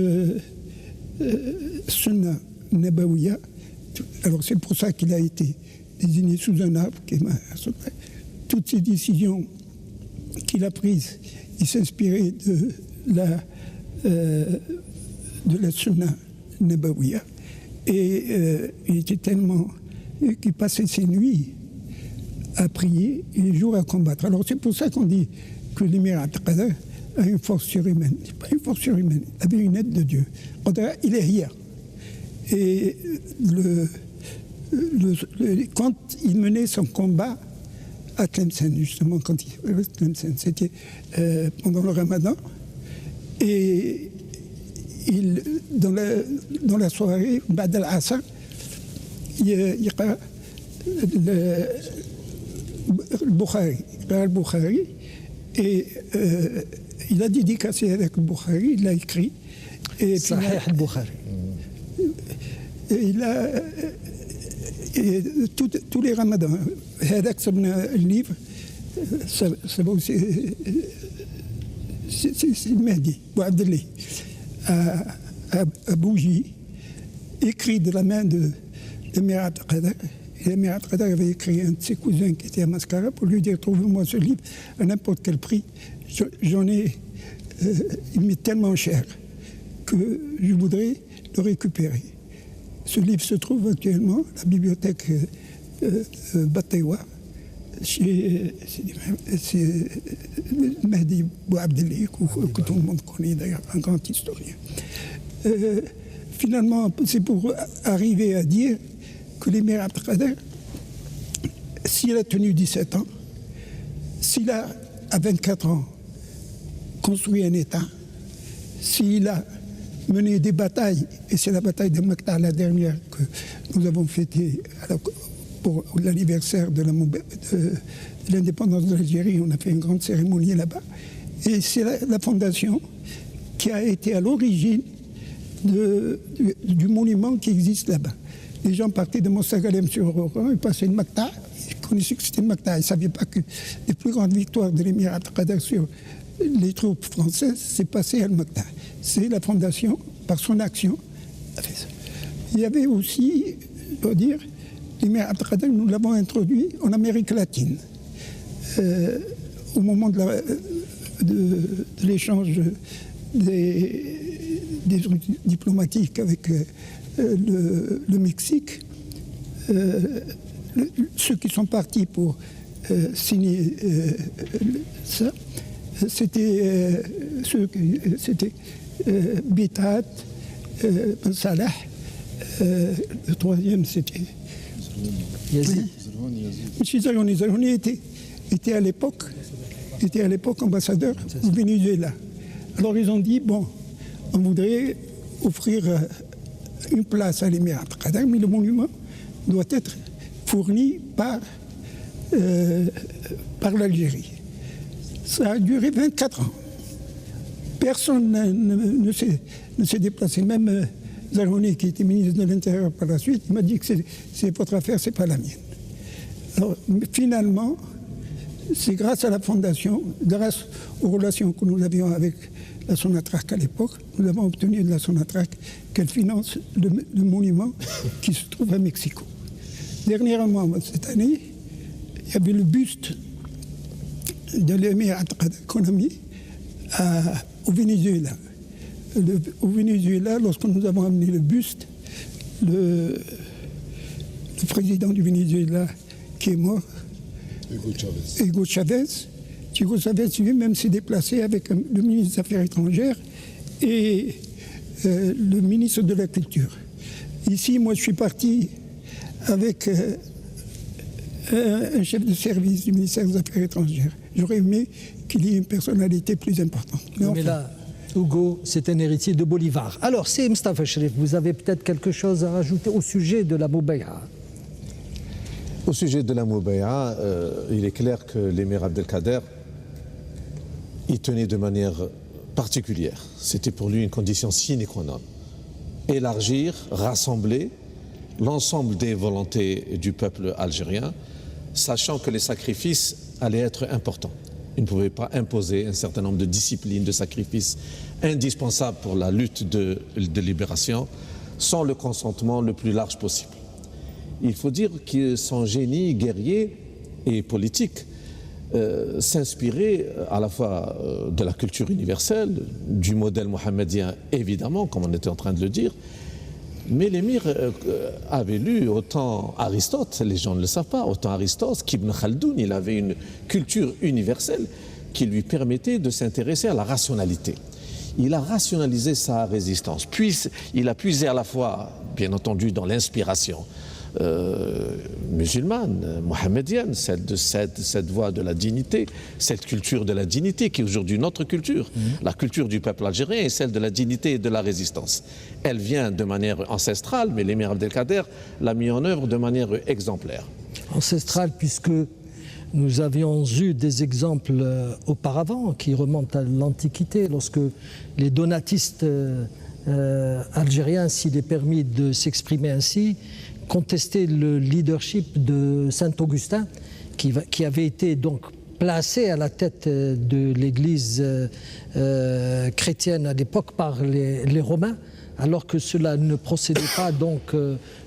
sunna nabawiya, alors c'est pour ça qu'il a été désigné sous un arbre, toutes ces décisions qu'il a prises, il s'inspirait de la sunna nabawiya. Et il était tellement... qu'il passait ses nuits à prier et les jours à combattre. Alors c'est pour ça qu'on dit que l'émir Abd Qadir a une force surhumaine. Ce n'est pas une force surhumaine, il avait une aide de Dieu. Il est hier. Et quand il menait son combat à Tlemcen, justement, quand il était à Tlemcen, c'était pendant le Ramadan, et dans la soirée, Ba'd al-Asr, يقرأ البخاري et il a dédicacé avec le Bukhari, il l'a écrit. Sahih al-Bukhari. Il a tous les ramadans, هذاك صبنا الليف c'est Mehdi Bouabdelli à Bougie, écrit de la main de l'émir Abd Qadir. L'émir Abd Qadir avait écrit un de ses cousins qui était à Mascara pour lui dire trouvez-moi ce livre à n'importe quel prix. J'en ai, il m'est tellement cher que je voudrais le récupérer. Ce livre se trouve actuellement à la bibliothèque Bataïwa, chez Mehdi Bouabdelli, que tout le monde connaît d'ailleurs, un grand historien. Finalement, c'est pour arriver à dire que l'émir Abd Qadir, s'il a tenu 17 ans, s'il a, à 24 ans, construit un État, s'il a mené des batailles, et c'est la bataille de Makta, la dernière que nous avons fêtée pour l'anniversaire de l'indépendance de l'Algérie, on a fait une grande cérémonie là-bas, et c'est la fondation qui a été à l'origine du monument qui existe là-bas. Les gens partaient de Mossagalem sur Oran, ils passaient de Makta, ils connaissaient que c'était de Makta, ils ne savaient pas que les plus grandes victoires de l'émir Abd Qadir sur les troupes françaises s'est passé à Makta. C'est la fondation, par son action, a fait ça. Il y avait aussi, je dois dire, l'émir Abd Qadir, nous l'avons introduit en Amérique latine. Au moment de l'échange des diplomatiques avec le Mexique, ceux qui sont partis pour signer ça, c'était Bitat, Ben Salah, le troisième c'était Yazid. Zaroni était à l'époque ambassadeur au Venezuela. Alors ils ont dit, bon, on voudrait offrir une place à l'émir Abd Qadir, mais le monument doit être fourni par l'Algérie. Ça a duré 24 ans. Personne ne s'est déplacé. Même Zarouni, qui était ministre de l'Intérieur par la suite, il m'a dit que c'est votre affaire, c'est pas la mienne. Alors, finalement, c'est grâce à la fondation, grâce aux relations que nous avions avec la Sonatrach à l'époque, nous avons obtenu de la Sonatrach qu'elle finance le monument qui se trouve à Mexico. Dernièrement, cette année, il y avait le buste de l'émir Abdelkader qu'on a mis au Venezuela. Au Venezuela, lorsque nous avons amené le buste, le président du Venezuela qui est mort, Hugo Chavez lui-même s'est déplacé avec le ministre des Affaires étrangères et le ministre de la Culture. Ici, moi, je suis parti avec un chef de service du ministère des Affaires étrangères. J'aurais aimé qu'il y ait une personnalité plus importante. Mais enfin, là, Hugo, c'est un héritier de Bolivar. Alors, c'est Mustafa Cherif, vous avez peut-être quelque chose à rajouter au sujet de la Moubaïa? Au sujet de la Moubaïa, il est clair que l'émir Abdelkader y tenait de manière particulière. C'était pour lui une condition sine qua non. Élargir, rassembler l'ensemble des volontés du peuple algérien, sachant que les sacrifices allaient être importants. Il ne pouvait pas imposer un certain nombre de disciplines, de sacrifices indispensables pour la lutte de libération sans le consentement le plus large possible. Il faut dire que son génie guerrier et politique s'inspirait à la fois de la culture universelle, du modèle mohammedien évidemment, comme on était en train de le dire, mais l'émir avait lu autant Aristote, les gens ne le savent pas, autant Aristote qu'Ibn Khaldoun. Il avait une culture universelle qui lui permettait de s'intéresser à la rationalité. Il a rationalisé sa résistance, puis il a puisé à la fois, bien entendu, dans l'inspiration musulmane, mohammedienne, celle de cette voie de la dignité, cette culture de la dignité qui est aujourd'hui notre culture, la culture du peuple algérien est celle de la dignité et de la résistance. Elle vient de manière ancestrale, mais l'émir Abdelkader l'a mis en œuvre de manière exemplaire. Ancestrale, puisque nous avions eu des exemples auparavant qui remontent à l'Antiquité, lorsque les donatistes algériens, s'il est permis de s'exprimer ainsi, contester le leadership de Saint-Augustin, qui avait été donc placé à la tête de l'église chrétienne à l'époque par les Romains, alors que cela ne procédait pas donc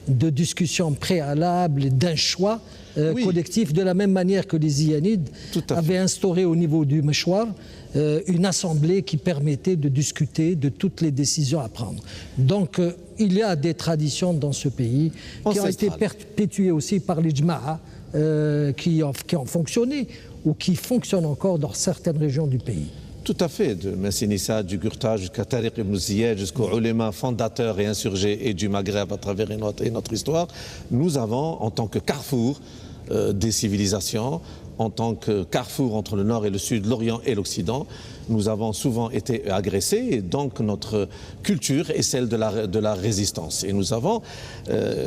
de discussion préalable et d'un choix collectif, de la même manière que les Iyanides avaient instauré au niveau du Meshwar une assemblée qui permettait de discuter de toutes les décisions à prendre. Donc il y a des traditions dans ce pays qui ont été perpétuées aussi par les Jma'a qui ont fonctionné ou qui fonctionnent encore dans certaines régions du pays. Tout à fait, de Messinissa, du Gurta jusqu'à Tariq ibn Ziyad, jusqu'aux ulémas fondateurs et insurgés et du Maghreb à travers notre histoire, nous avons, en tant que carrefour des civilisations, en tant que carrefour entre le Nord et le Sud, l'Orient et l'Occident, nous avons souvent été agressés et donc notre culture est celle de la résistance. Et nous avons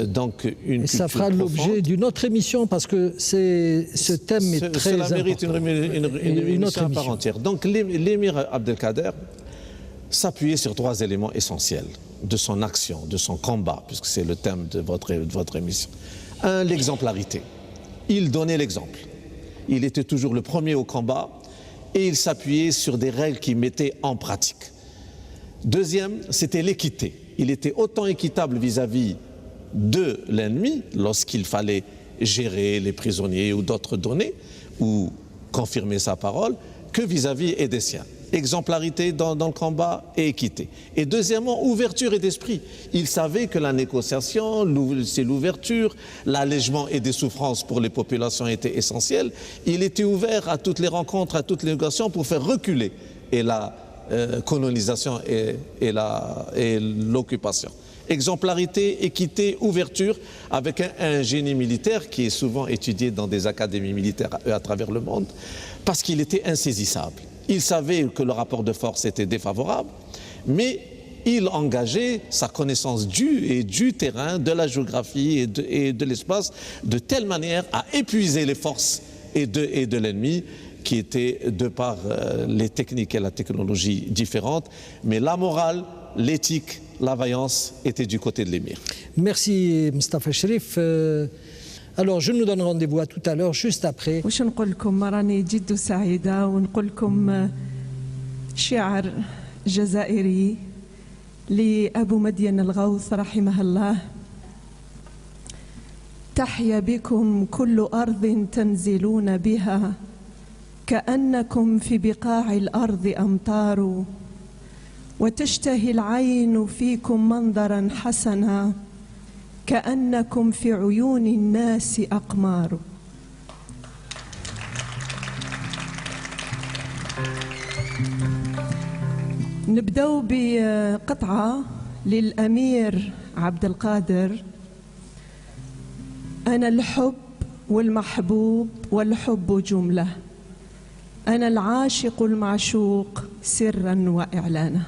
donc une culture ça fera l'objet d'une autre émission parce que ce thème est très important. Cela mérite une émission à part entière. Donc l'émir Abdelkader s'appuyait sur 3 éléments essentiels de son action, de son combat, puisque c'est le thème de votre émission. 1, l'exemplarité. Il donnait l'exemple. Il était toujours le premier au combat et il s'appuyait sur des règles qu'il mettait en pratique. 2e, c'était l'équité. Il était autant équitable vis-à-vis de l'ennemi lorsqu'il fallait gérer les prisonniers ou d'autres données ou confirmer sa parole que vis-à-vis des siens. Exemplarité dans le combat et équité. Et deuxièmement, ouverture et d'esprit. Il savait que la négociation, c'est l'ouverture, l'allègement et des souffrances pour les populations étaient essentiels. Il était ouvert à toutes les rencontres, à toutes les négociations pour faire reculer et la colonisation et l'occupation. Exemplarité, équité, ouverture, avec un génie militaire qui est souvent étudié dans des académies militaires à travers le monde, parce qu'il était insaisissable. Il savait que le rapport de force était défavorable, mais il engageait sa connaissance du terrain, de la géographie et de l'espace de telle manière à épuiser les forces et de l'ennemi qui étaient, de par les techniques et la technologie différentes, mais la morale, l'éthique, la vaillance étaient du côté de l'émir. Merci Mustafa Cherif. Alors je nous donne rendez-vous à tout à l'heure, juste après. وش نقول لكم راني جد سعيدة ونقول لكم شعر جزائري لأبو مدين الغوث رحمه الله. تحيا بكم كل أرض تنزلون بها كأنكم في بقاع الأرض أمطار وتشتهي العين فيكم منظرا حسنا كأنكم في عيون الناس أقمار. نبدأ بقطعة للأمير عبد القادر. أنا الحب والمحبوب والحب جملة، أنا العاشق المعشوق سرا وإعلانا.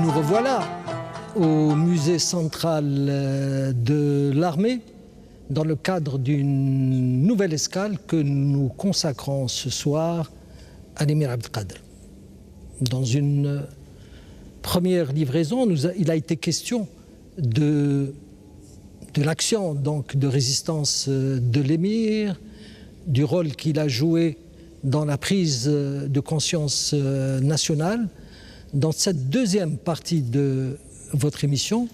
Nous revoilà au musée central de l'armée dans le cadre d'une nouvelle escale que nous consacrons ce soir à l'émir Abdelkader. Dans une première livraison, il a été question de l'action donc de résistance de l'émir, du rôle qu'il a joué dans la prise de conscience nationale. Dans cette deuxième partie de votre émission,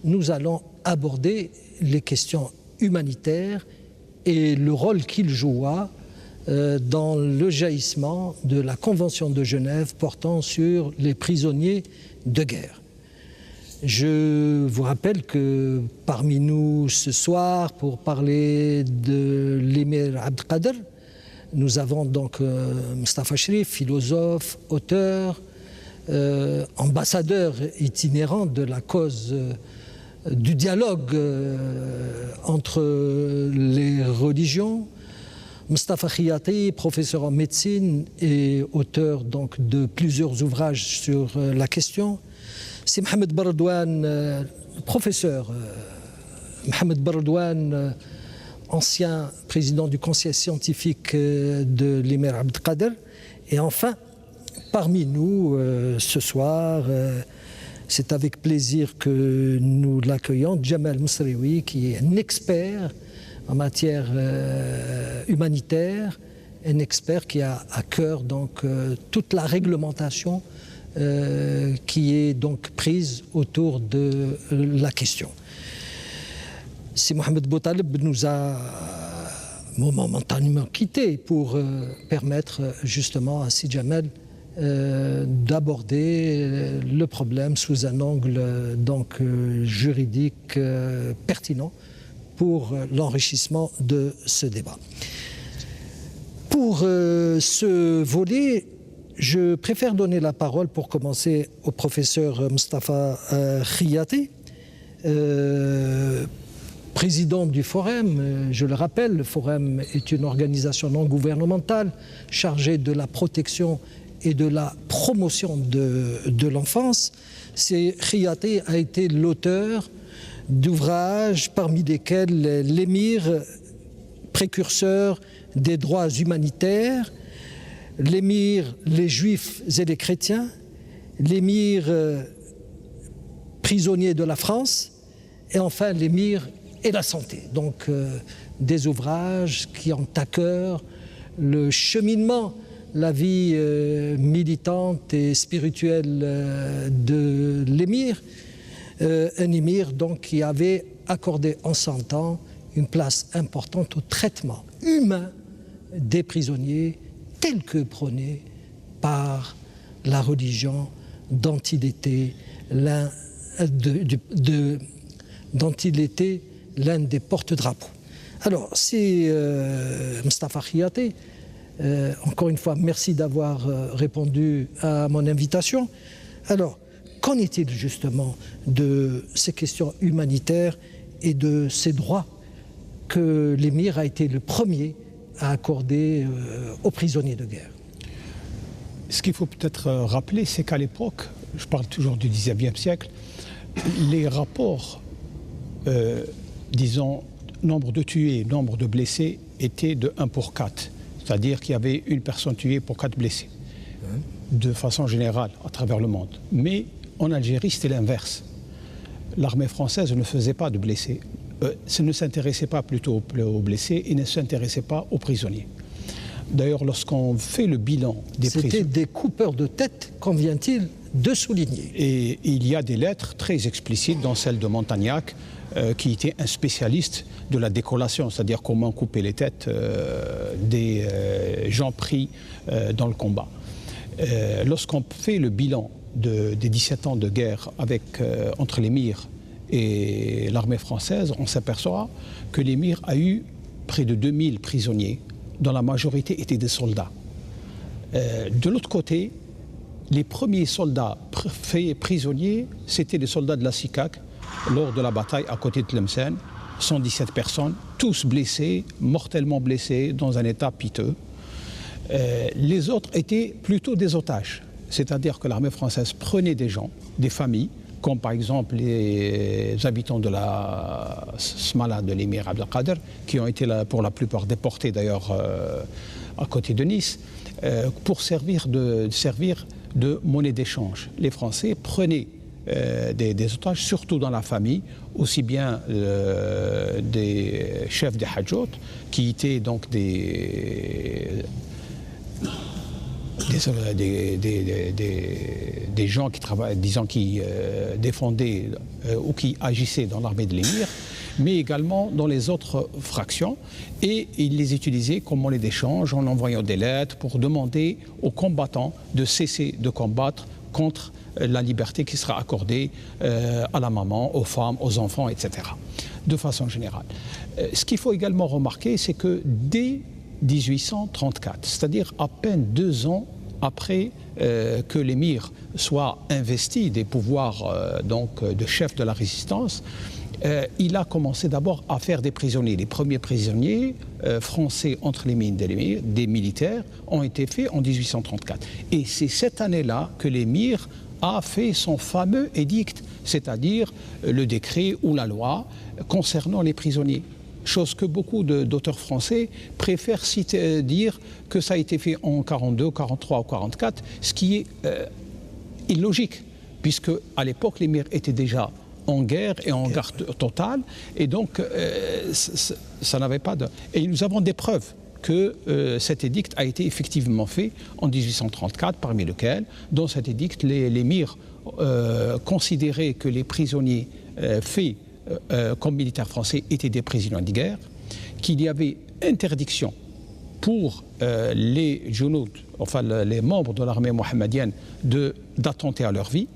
nous allons aborder les questions humanitaires et le rôle qu'il joua dans le jaillissement de la Convention de Genève portant sur les prisonniers de guerre. Je vous rappelle que parmi nous ce soir, pour parler de l'émir Abdelkader, nous avons donc Mustafa Cherif, philosophe, auteur, ambassadeur itinérant de la cause du dialogue entre les religions, Mustafa Khiyati, professeur en médecine et auteur donc de plusieurs ouvrages sur la question. C'est Mohamed Baradouane, professeur Mohamed Baradouane, ancien président du conseil scientifique de l'émir Abdelkader. Et enfin, parmi nous ce soir, c'est avec plaisir que nous l'accueillons, Jamal Mousserioui, qui est un expert en matière humanitaire, un expert qui a à cœur donc toute la réglementation qui est donc prise autour de la question. Si Mohamed Boutaleb nous a momentanément quittés pour permettre justement à Si Jamal d'aborder le problème sous un angle donc juridique pertinent pour l'enrichissement de ce débat. Pour ce volet, je préfère donner la parole pour commencer au professeur Mustafa Khiyati, président du Forum. Je le rappelle, le Forum est une organisation non gouvernementale chargée de la protection et de la promotion de l'enfance. Khiyati a été l'auteur d'ouvrages parmi lesquels l'émir, précurseur des droits humanitaires, l'émir, les juifs et les chrétiens, l'émir, prisonnier de la France, et enfin l'émir et la santé. Donc des ouvrages qui ont à cœur le cheminement, la vie militante et spirituelle de l'émir, un émir donc qui avait accordé en son temps une place importante au traitement humain des prisonniers tel que prôné par la religion dont il était l'un des porte-drapeaux. Alors, c'est Mustafa Khiyati. Encore une fois, merci d'avoir répondu à mon invitation. Alors, qu'en est-il justement de ces questions humanitaires et de ces droits que l'émir a été le premier à accorder aux prisonniers de guerre? Ce qu'il faut peut-être rappeler, c'est qu'à l'époque, je parle toujours du XIXe siècle, les rapports, disons, nombre de tués, nombre de blessés, étaient de 1 pour 4. C'est-à-dire qu'il y avait une personne tuée pour 4 blessés, de façon générale, à travers le monde. Mais en Algérie, c'était l'inverse. L'armée française ne faisait pas de blessés. Ne s'intéressait pas plutôt aux blessés et ne s'intéressait pas aux prisonniers. D'ailleurs, lorsqu'on fait le bilan des prisonniers... C'était des coupeurs de tête, convient-il de souligner. Et il y a des lettres très explicites, dont celle de Montagnac, qui était un spécialiste de la décollation, c'est-à-dire comment couper les têtes des gens pris dans le combat. Lorsqu'on fait le bilan des 17 ans de guerre entre l'émir et l'armée française, on s'aperçoit que l'émir a eu près de 2000 prisonniers, dont la majorité étaient des soldats. De l'autre côté, les premiers soldats faits prisonniers, c'était des soldats de la SICAC lors de la bataille à côté de Tlemcen, 117 personnes, tous blessés, mortellement blessés, dans un état piteux. Les autres étaient plutôt des otages, c'est-à-dire que l'armée française prenait des gens, des familles, comme par exemple les habitants de la Smala de l'émir Abdelkader, qui ont été pour la plupart déportés d'ailleurs à côté de Nice, pour servir de monnaie d'échange. Les Français prenaient des otages, surtout dans la famille, aussi bien des chefs des Hadjout, qui étaient donc des gens qui travaillent, disons, qui défendaient ou qui agissaient dans l'armée de l'émir, mais également dans les autres fractions. Et ils les utilisaient comme monnaie d'échange en envoyant des lettres pour demander aux combattants de cesser de combattre contre la liberté qui sera accordée à la maman, aux femmes, aux enfants, etc. De façon générale. Ce qu'il faut également remarquer, c'est que dès 1834, c'est-à-dire à peine 2 ans après que l'émir soit investi des pouvoirs donc, de chef de la résistance, il a commencé d'abord à faire des prisonniers. Les premiers prisonniers français entre les mains des militaires ont été faits en 1834. Et c'est cette année-là que l'émir a fait son fameux édicte, c'est-à-dire le décret ou la loi concernant les prisonniers. Chose que beaucoup d'auteurs français préfèrent dire que ça a été fait en 42, 43 ou 44, ce qui est illogique, puisque à l'époque l'émir était déjà en guerre et en guerre totale, et donc ça n'avait pas de... Et nous avons des preuves que cet édicte a été effectivement fait en 1834, parmi lesquels, dans cet édicte, l'émir considérait que les prisonniers faits comme militaires français étaient des prisonniers de guerre, qu'il y avait interdiction pour les Junoud, enfin les membres de l'armée mohammedienne, d'attenter à leur vie,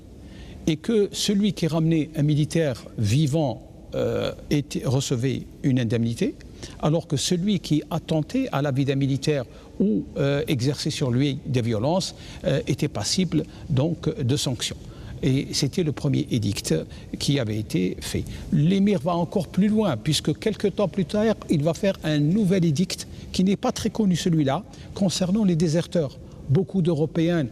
et que celui qui ramenait un militaire vivant recevait une indemnité, alors que celui qui attentait à la vie d'un militaire ou exerçait sur lui des violences était passible donc de sanctions. Et c'était le premier édicte qui avait été fait. L'émir va encore plus loin, puisque quelques temps plus tard, il va faire un nouvel édicte qui n'est pas très connu, celui-là, concernant les déserteurs. Beaucoup d'Européens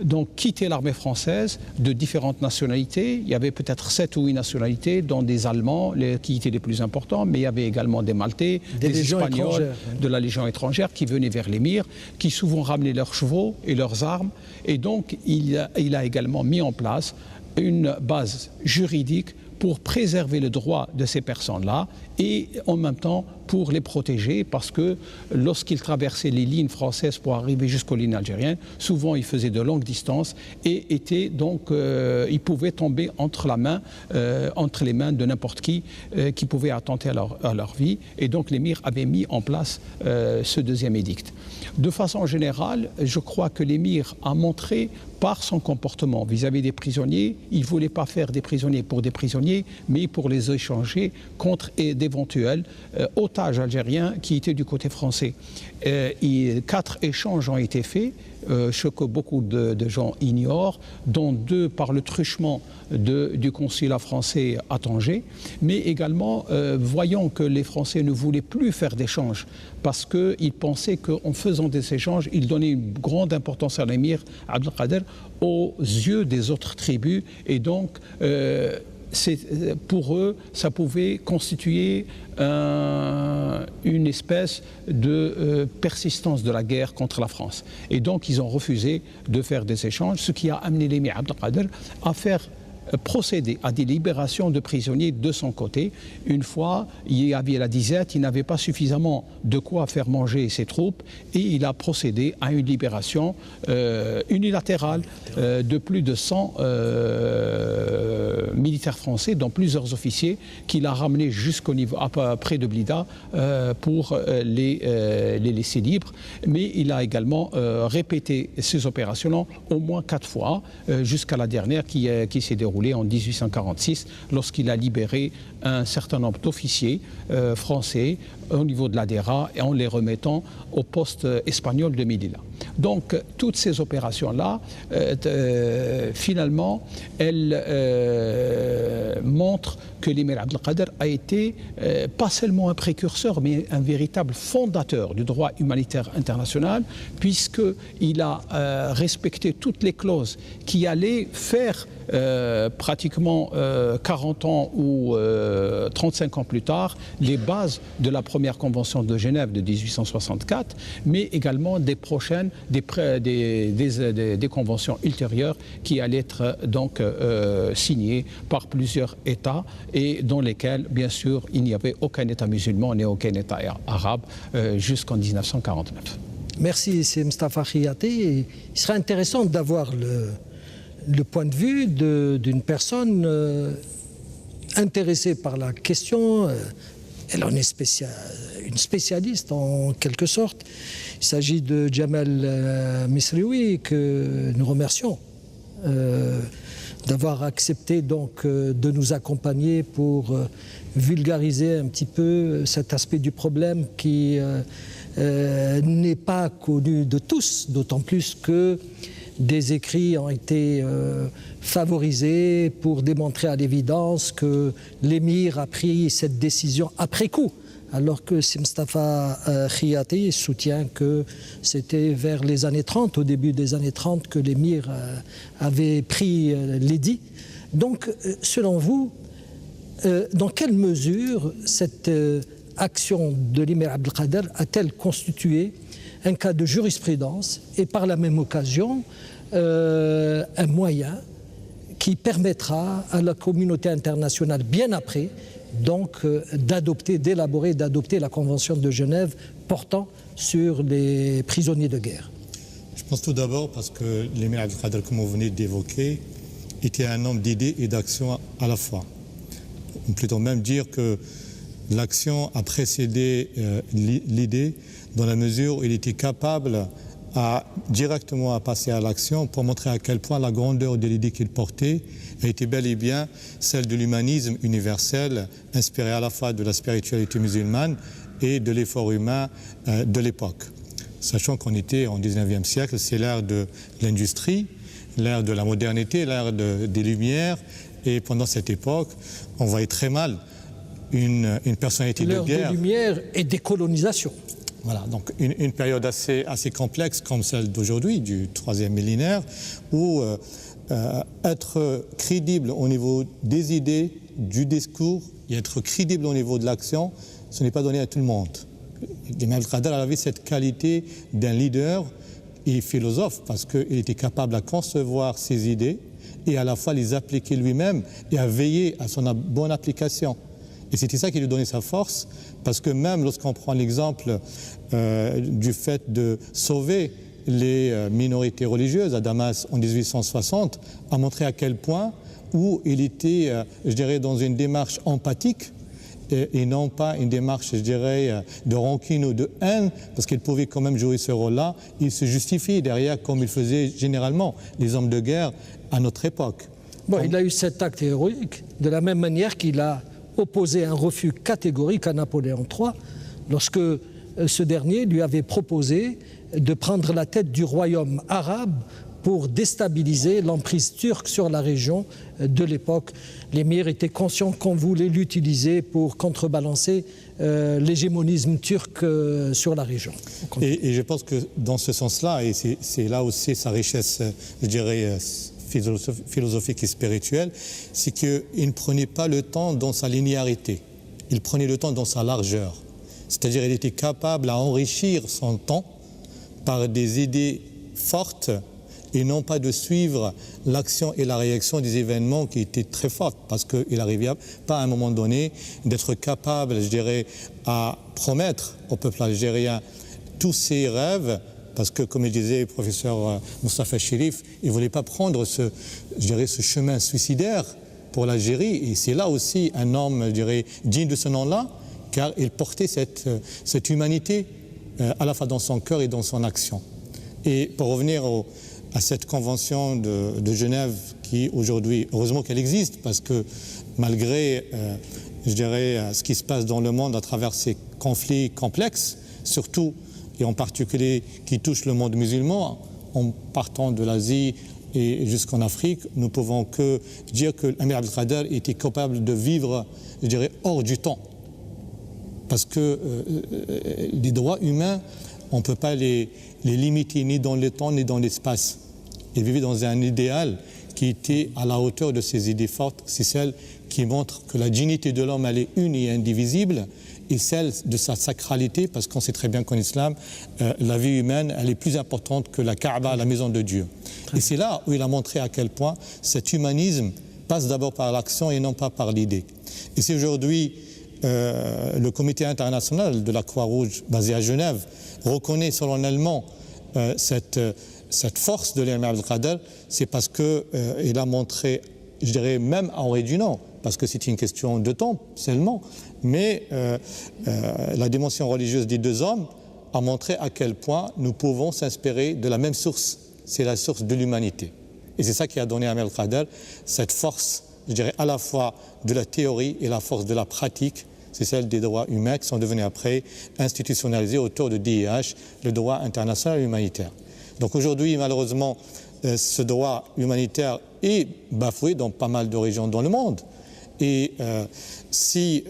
donc quitté l'armée française de différentes nationalités. Il y avait peut-être 7 ou 8 nationalités, dont des Allemands qui étaient les plus importants, mais il y avait également des Maltais, des Espagnols, de la Légion étrangère qui venaient vers l'émir, qui souvent ramenaient leurs chevaux et leurs armes. Et donc il a également mis en place une base juridique pour préserver le droit de ces personnes-là et en même temps pour les protéger, parce que lorsqu'ils traversaient les lignes françaises pour arriver jusqu'aux lignes algériennes, souvent ils faisaient de longues distances et étaient donc, ils pouvaient tomber entre les mains de n'importe qui pouvait attenter à leur vie. Et donc l'émir avait mis en place ce deuxième édicte. De façon générale, je crois que l'émir a montré par son comportement vis-à-vis des prisonniers, il ne voulait pas faire des prisonniers pour des prisonniers, mais pour les échanger contre d'éventuels otages algériens qui étaient du côté français. 4 échanges ont été faits, ce que beaucoup de gens ignorent, dont 2 par le truchement du consulat français à Tanger, mais également voyant que les Français ne voulaient plus faire d'échanges parce qu'ils pensaient qu'en faisant des échanges, ils donnaient une grande importance à l'émir Abdelkader aux yeux des autres tribus, et donc pour eux, ça pouvait constituer une espèce de persistance de la guerre contre la France. Et donc, ils ont refusé de faire des échanges, ce qui a amené l'émir Abdelkader à faire procéder à des libérations de prisonniers de son côté. Une fois, il y avait la disette, il n'avait pas suffisamment de quoi faire manger ses troupes, et il a procédé à une libération unilatérale de plus de 100 militaires français, dont plusieurs officiers, qu'il a ramenés jusqu'au niveau près de Blida pour les laisser libres. Mais il a également répété ces opérations au moins 4 fois, jusqu'à la dernière qui s'est déroulée en 1846, lorsqu'il a libéré un certain nombre d'officiers français au niveau de la Dera, et en les remettant au poste espagnol de Melilla. Donc toutes ces opérations-là, finalement, elles montrent que l'émir Abdelkader a été pas seulement un précurseur, mais un véritable fondateur du droit humanitaire international, puisqu'il a respecté toutes les clauses qui allaient faire pratiquement 40 ans ou 35 ans plus tard les bases de la première convention de Genève de 1864, mais également des prochaines, des conventions ultérieures qui allaient être donc signées par plusieurs États, et dans lesquels, bien sûr, il n'y avait aucun État musulman ni aucun État arabe jusqu'en 1949. Merci, c'est Mustafa Khiyaté. Il serait intéressant d'avoir le point de vue d'une personne intéressée par la question. Elle en est une spécialiste en quelque sorte. Il s'agit de Djamal Misrioui, que nous remercions d'avoir accepté donc de nous accompagner pour vulgariser un petit peu cet aspect du problème qui n'est pas connu de tous, d'autant plus que des écrits ont été favorisés pour démontrer à l'évidence que l'émir a pris cette décision après coup, alors que Si Mustafa Khiyati soutient que c'était vers les années 30, au début des années 30, que l'émir avait pris l'édit. Donc, selon vous, dans quelle mesure cette action de l'émir Abdelkader a-t-elle constitué un cas de jurisprudence et par la même occasion un moyen qui permettra à la communauté internationale, bien après, donc d'élaborer, d'adopter la Convention de Genève portant sur les prisonniers de guerre? Je pense tout d'abord parce que l'émir Abdelkader, comme vous venez d'évoquer, était un homme d'idées et d'actions à la fois. On peut plutôt même dire que l'action a précédé l'idée dans la mesure où il était capable directement à passer à l'action pour montrer à quel point la grandeur de l'idée qu'il portait a été bel et bien celle de l'humanisme universel, inspiré à la fois de la spiritualité musulmane et de l'effort humain de l'époque. Sachant qu'on était en 19e siècle, c'est l'ère de l'industrie, l'ère de la modernité, l'ère des Lumières, et pendant cette époque, on voyait très mal une personnalité de guerre. L'ère des Lumières et des colonisations. Voilà, donc une période assez complexe comme celle d'aujourd'hui, du 3e millénaire, où être crédible au niveau des idées, du discours, et être crédible au niveau de l'action, ce n'est pas donné à tout le monde. L'émir Abdelkader avait cette qualité d'un leader et philosophe, parce qu'il était capable à concevoir ses idées et à la fois les appliquer lui-même et à veiller à son bonne application. Et c'était ça qui lui donnait sa force, parce que même lorsqu'on prend l'exemple du fait de sauver les minorités religieuses à Damas en 1860, a montré à quel point où il était, je dirais, dans une démarche empathique et non pas une démarche, je dirais, de rancune ou de haine, parce qu'il pouvait quand même jouer ce rôle-là. Il se justifiait derrière, comme il faisait généralement les hommes de guerre à notre époque. Bon, il a eu cet acte héroïque de la même manière qu'il a opposé un refus catégorique à Napoléon III lorsque ce dernier lui avait proposé de prendre la tête du royaume arabe pour déstabiliser l'emprise turque sur la région de l'époque. L'émir était conscient qu'on voulait l'utiliser pour contrebalancer l'hégémonisme turc sur la région. Et je pense que dans ce sens-là, et c'est là aussi sa richesse, je dirais, philosophique et spirituelle, c'est qu'il ne prenait pas le temps dans sa linéarité, il prenait le temps dans sa largeur. C'est-à-dire qu'il était capable à enrichir son temps par des idées fortes et non pas de suivre l'action et la réaction des événements qui étaient très fortes, parce qu'il n'arrivait pas à un moment donné d'être capable, je dirais, à promettre au peuple algérien tous ses rêves, parce que, comme le disait le professeur Moustapha Chérif, il ne voulait pas prendre ce chemin suicidaire pour l'Algérie, et c'est là aussi un homme, je dirais, digne de ce nom-là, car il portait cette humanité à la fois dans son cœur et dans son action. Et pour revenir à cette convention de Genève qui aujourd'hui, heureusement qu'elle existe, parce que malgré, je dirais, ce qui se passe dans le monde à travers ces conflits complexes, surtout et en particulier qui touchent le monde musulman, en partant de l'Asie et jusqu'en Afrique, nous ne pouvons que dire que l'émir Abdelkader était capable de vivre, je dirais, hors du temps. Parce que les droits humains, on ne peut pas les limiter ni dans le temps ni dans l'espace. Il vivait dans un idéal qui était à la hauteur de ces idées fortes. C'est celle qui montre que la dignité de l'homme, elle est une et indivisible, et celle de sa sacralité, parce qu'on sait très bien qu'en islam, la vie humaine, elle est plus importante que la Kaaba, la maison de Dieu. Et c'est là où il a montré à quel point cet humanisme passe d'abord par l'action et non pas par l'idée. Et c'est aujourd'hui le comité international de la Croix-Rouge basé à Genève reconnaît solennellement cette force de l'émir Abdelkader, c'est parce qu'il a montré, je dirais même en réduisant, parce que c'est une question de temps seulement, mais la dimension religieuse des deux hommes a montré à quel point nous pouvons s'inspirer de la même source, c'est la source de l'humanité. Et c'est ça qui a donné à Abdelkader cette force, je dirais, à la fois de la théorie et la force de la pratique, c'est celle des droits humains qui sont devenus après institutionnalisés autour de DIH, le droit international humanitaire. Donc aujourd'hui, malheureusement, ce droit humanitaire est bafoué dans pas mal de régions dans le monde. Et si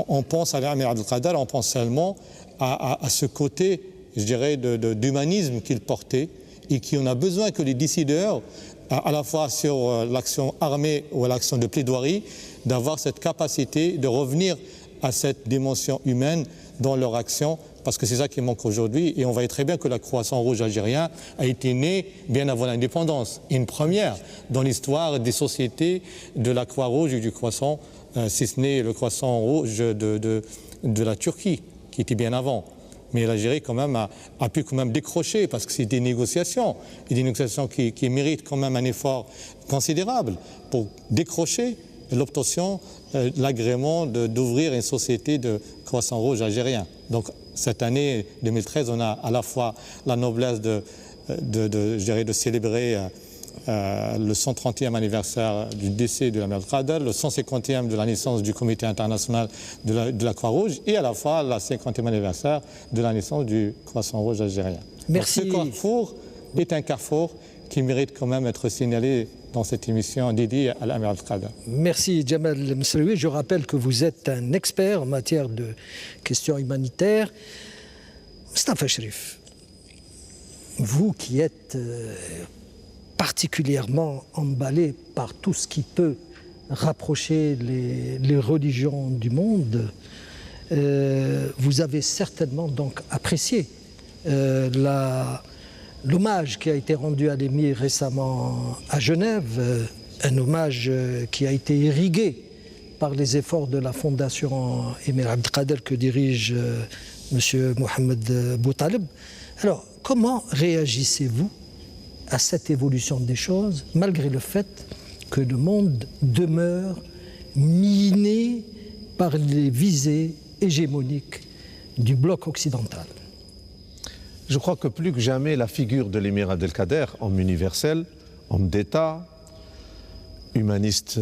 on pense à l'Amir Abdelkader, on pense seulement à ce côté, je dirais, d'humanisme qu'il portait et qu'on a besoin que les décideurs, à la fois sur l'action armée ou l'action de plaidoirie, d'avoir cette capacité de revenir à cette dimension humaine dans leur action, parce que c'est ça qui manque aujourd'hui. Et on voyait très bien que la Croissant Rouge algérien a été née bien avant l'indépendance, une première dans l'histoire des sociétés de la Croix-Rouge et du Croissant, si ce n'est le Croissant Rouge de la Turquie, qui était bien avant. Mais l'Algérie quand même a pu quand même décrocher, parce que c'est des négociations, et des négociations qui méritent quand même un effort considérable pour décrocher l'obtention, l'agrément d'ouvrir une société de Croissant Rouge algérien. Donc cette année 2013, on a à la fois la noblesse de célébrer le 130e anniversaire du décès de l'Amir Abdelkader, le 150e de la naissance du Comité international de la Croix-Rouge, et à la fois la 50e anniversaire de la naissance du Croissant Rouge algérien. Merci. Donc, ce carrefour est un carrefour qui mérite quand même d'être signalé dans cette émission dédiée à l'Amir Abdelkader. Merci Djemal Msraoui. Je rappelle que vous êtes un expert en matière de questions humanitaires. Mostafa Cherif, vous qui êtes particulièrement emballé par tout ce qui peut rapprocher les religions du monde, vous avez certainement donc apprécié l'hommage qui a été rendu à l'émir récemment à Genève, un hommage qui a été irrigué par les efforts de la fondation Émir Abdelkader que dirige M. Mohamed Boutaleb. Alors, comment réagissez-vous à cette évolution des choses, malgré le fait que le monde demeure miné par les visées hégémoniques du bloc occidental? Je crois que plus que jamais, la figure de l'émir Abdelkader, homme universel, homme d'État, humaniste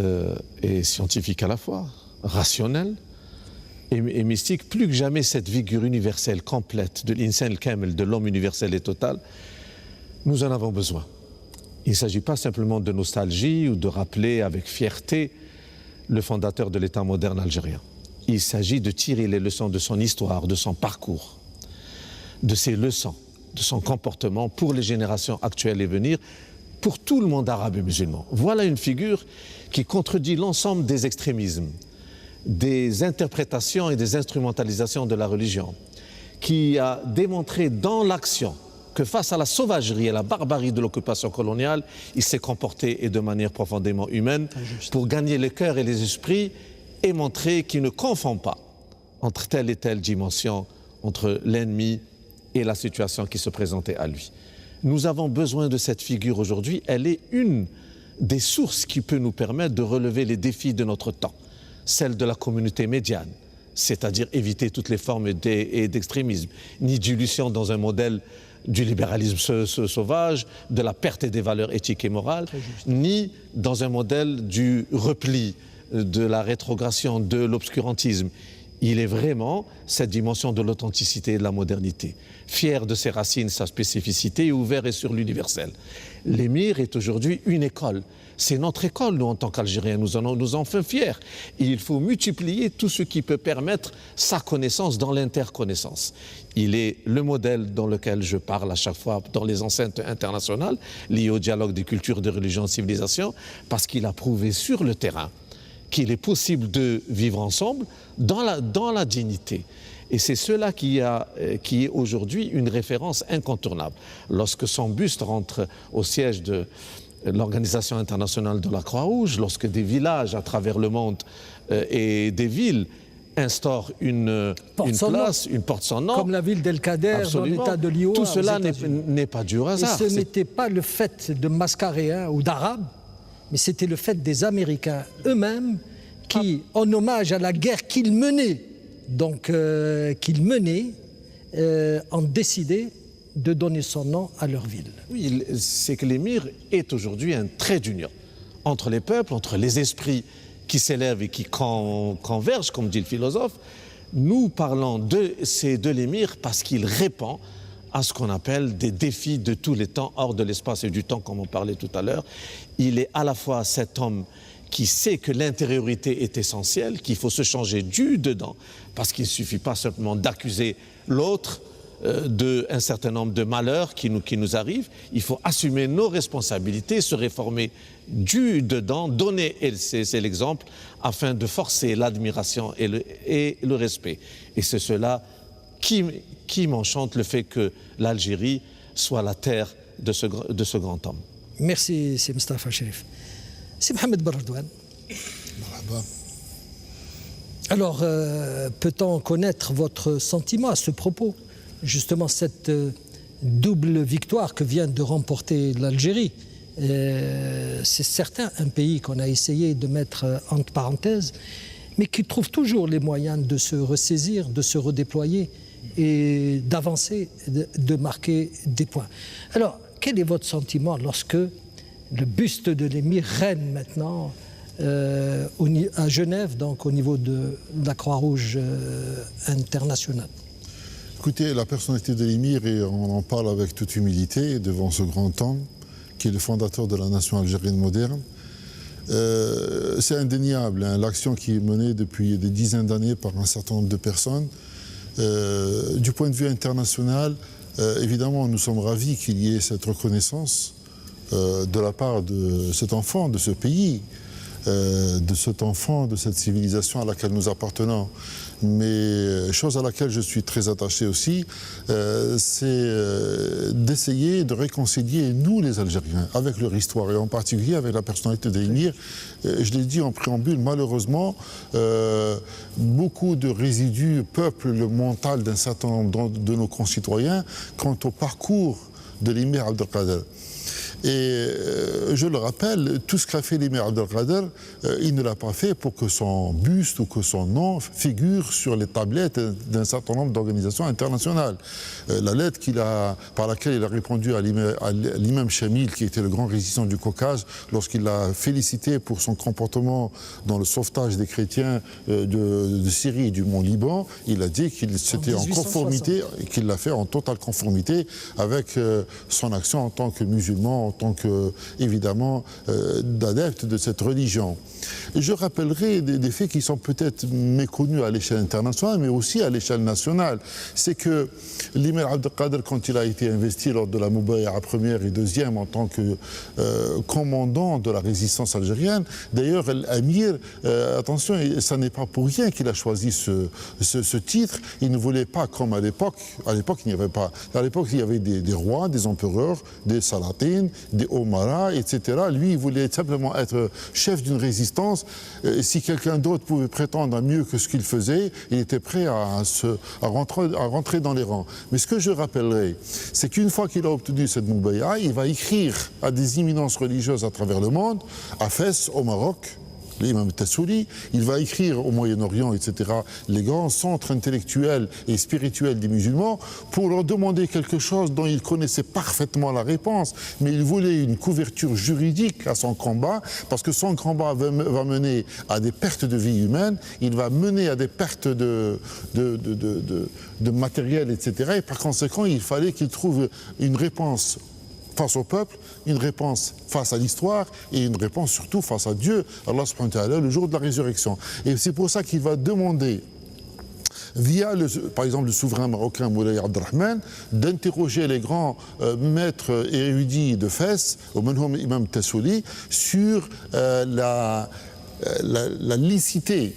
et scientifique à la fois, rationnel et mystique, plus que jamais cette figure universelle complète de l'insan al-kamel, de l'homme universel et total, nous en avons besoin. Il ne s'agit pas simplement de nostalgie ou de rappeler avec fierté le fondateur de l'État moderne algérien. Il s'agit de tirer les leçons de son histoire, de son parcours, de ses leçons, de son comportement pour les générations actuelles et venir, pour tout le monde arabe et musulman. Voilà une figure qui contredit l'ensemble des extrémismes, des interprétations et des instrumentalisations de la religion, qui a démontré dans l'action que face à la sauvagerie et la barbarie de l'occupation coloniale, il s'est comporté et de manière profondément humaine pour gagner les cœurs et les esprits et montrer qu'il ne confond pas entre telle et telle dimension, entre l'ennemi et la situation qui se présentait à lui. Nous avons besoin de cette figure aujourd'hui. Elle est une des sources qui peut nous permettre de relever les défis de notre temps, celle de la communauté médiane, c'est-à-dire éviter toutes les formes d'extrémisme, ni dilution dans un modèle du libéralisme sauvage, de la perte des valeurs éthiques et morales, ni dans un modèle du repli, de la rétrogradation, de l'obscurantisme. Il est vraiment cette dimension de l'authenticité et de la modernité, fier de ses racines, sa spécificité, et ouvert et sur l'universel. L'émir est aujourd'hui une école. C'est notre école, nous, en tant qu'Algériens, nous en faisons fiers. Et il faut multiplier tout ce qui peut permettre sa connaissance dans l'interconnaissance. Il est le modèle dans lequel je parle à chaque fois dans les enceintes internationales, liées au dialogue des cultures, des religions, des civilisations, parce qu'il a prouvé sur le terrain qu'il est possible de vivre ensemble dans la dignité. Et c'est cela qui est aujourd'hui une référence incontournable. Lorsque son buste rentre au siège de l'Organisation internationale de la Croix-Rouge, lorsque des villages à travers le monde et des villes instaurent une place, une porte sans nom. Comme la ville d'El-Kader dans l'état de l'Iowa. Tout cela n'est pas du hasard. Et ce n'était pas le fait de Mascaréens ou d'Arabes, mais c'était le fait des Américains eux-mêmes qui, en hommage à la guerre qu'ils menaient, ont décidé de donner son nom à leur ville. Oui, c'est que l'émir est aujourd'hui un trait d'union entre les peuples, entre les esprits qui s'élèvent et qui convergent, comme dit le philosophe. Nous parlons de l'émir parce qu'il répond à ce qu'on appelle des défis de tous les temps, hors de l'espace et du temps, comme on parlait tout à l'heure. Il est à la fois cet homme qui sait que l'intériorité est essentielle, qu'il faut se changer du dedans, parce qu'il ne suffit pas simplement d'accuser l'autre d'un certain nombre de malheurs qui nous arrivent. Il faut assumer nos responsabilités, se réformer du dedans, donner, et c'est l'exemple, afin de forcer l'admiration et le respect. Et c'est cela qui m'enchante, le fait que l'Algérie soit la terre de ce grand homme. Merci, c'est Mustafa Cherif. C'est Mohamed Baradouane. Alors, peut-on connaître votre sentiment à ce propos? Justement, cette double victoire que vient de remporter l'Algérie, c'est certain un pays qu'on a essayé de mettre entre parenthèses, mais qui trouve toujours les moyens de se ressaisir, de se redéployer et d'avancer, de marquer des points. Alors, quel est votre sentiment lorsque le buste de l'émir règne maintenant à Genève, donc au niveau de la Croix-Rouge internationale? Écoutez, la personnalité de l'émir, et on en parle avec toute humilité devant ce grand homme, qui est le fondateur de la nation algérienne moderne. C'est indéniable, hein, l'action qui est menée depuis des dizaines d'années par un certain nombre de personnes. Du point de vue international, évidemment, nous sommes ravis qu'il y ait cette reconnaissance de la part de cet enfant, de ce pays, de cet enfant, de cette civilisation à laquelle nous appartenons. Mais chose à laquelle je suis très attaché aussi, c'est d'essayer de réconcilier nous les Algériens avec leur histoire et en particulier avec la personnalité de l'émir. Je l'ai dit en préambule, malheureusement, beaucoup de résidus peuplent le mental d'un certain nombre de nos concitoyens quant au parcours de l'émir Abdelkader. Et je le rappelle, tout ce qu'a fait l'émir Abdelkader, il ne l'a pas fait pour que son buste ou que son nom figure sur les tablettes d'un certain nombre d'organisations internationales. La lettre par laquelle il a répondu à l'imam Chamil, qui était le grand résistant du Caucase, lorsqu'il l'a félicité pour son comportement dans le sauvetage des chrétiens de Syrie et du Mont Liban, il a dit qu'il c'était en conformité, qu'il l'a fait en totale conformité avec son action en tant que musulman, en tant que, évidemment, d'adepte de cette religion. Je rappellerai des faits qui sont peut-être méconnus à l'échelle internationale, mais aussi à l'échelle nationale. C'est que l'émir Abdelkader, quand il a été investi lors de la Moubaïa première et deuxième en tant que commandant de la résistance algérienne, d'ailleurs, l'émir, attention, ça n'est pas pour rien qu'il a choisi ce titre. Il ne voulait pas, comme à l'époque il n'y avait pas, à l'époque il y avait des rois, des empereurs, des salatines, des Omara, etc. Lui, il voulait simplement être chef d'une résistance. Si quelqu'un d'autre pouvait prétendre à mieux que ce qu'il faisait, il était prêt à rentrer dans les rangs. Mais ce que je rappellerai, c'est qu'une fois qu'il a obtenu cette Moubaïa, il va écrire à des éminences religieuses à travers le monde, à Fès, au Maroc, l'imam Tassouli, il va écrire au Moyen-Orient, etc., les grands centres intellectuels et spirituels des musulmans, pour leur demander quelque chose dont il connaissait parfaitement la réponse, mais il voulait une couverture juridique à son combat, parce que son combat va mener à des pertes de vie humaine, il va mener à des pertes de matériel, etc., et par conséquent, il fallait qu'il trouve une réponse face au peuple, une réponse face à l'histoire et une réponse surtout face à Dieu, Allah subhanahu wa ta'ala, le jour de la résurrection. Et c'est pour ça qu'il va demander, via par exemple le souverain marocain Moulay Abdelrahman, d'interroger les grands maîtres érudits de Fès, au Menhoum Imam Tassouli, sur la licité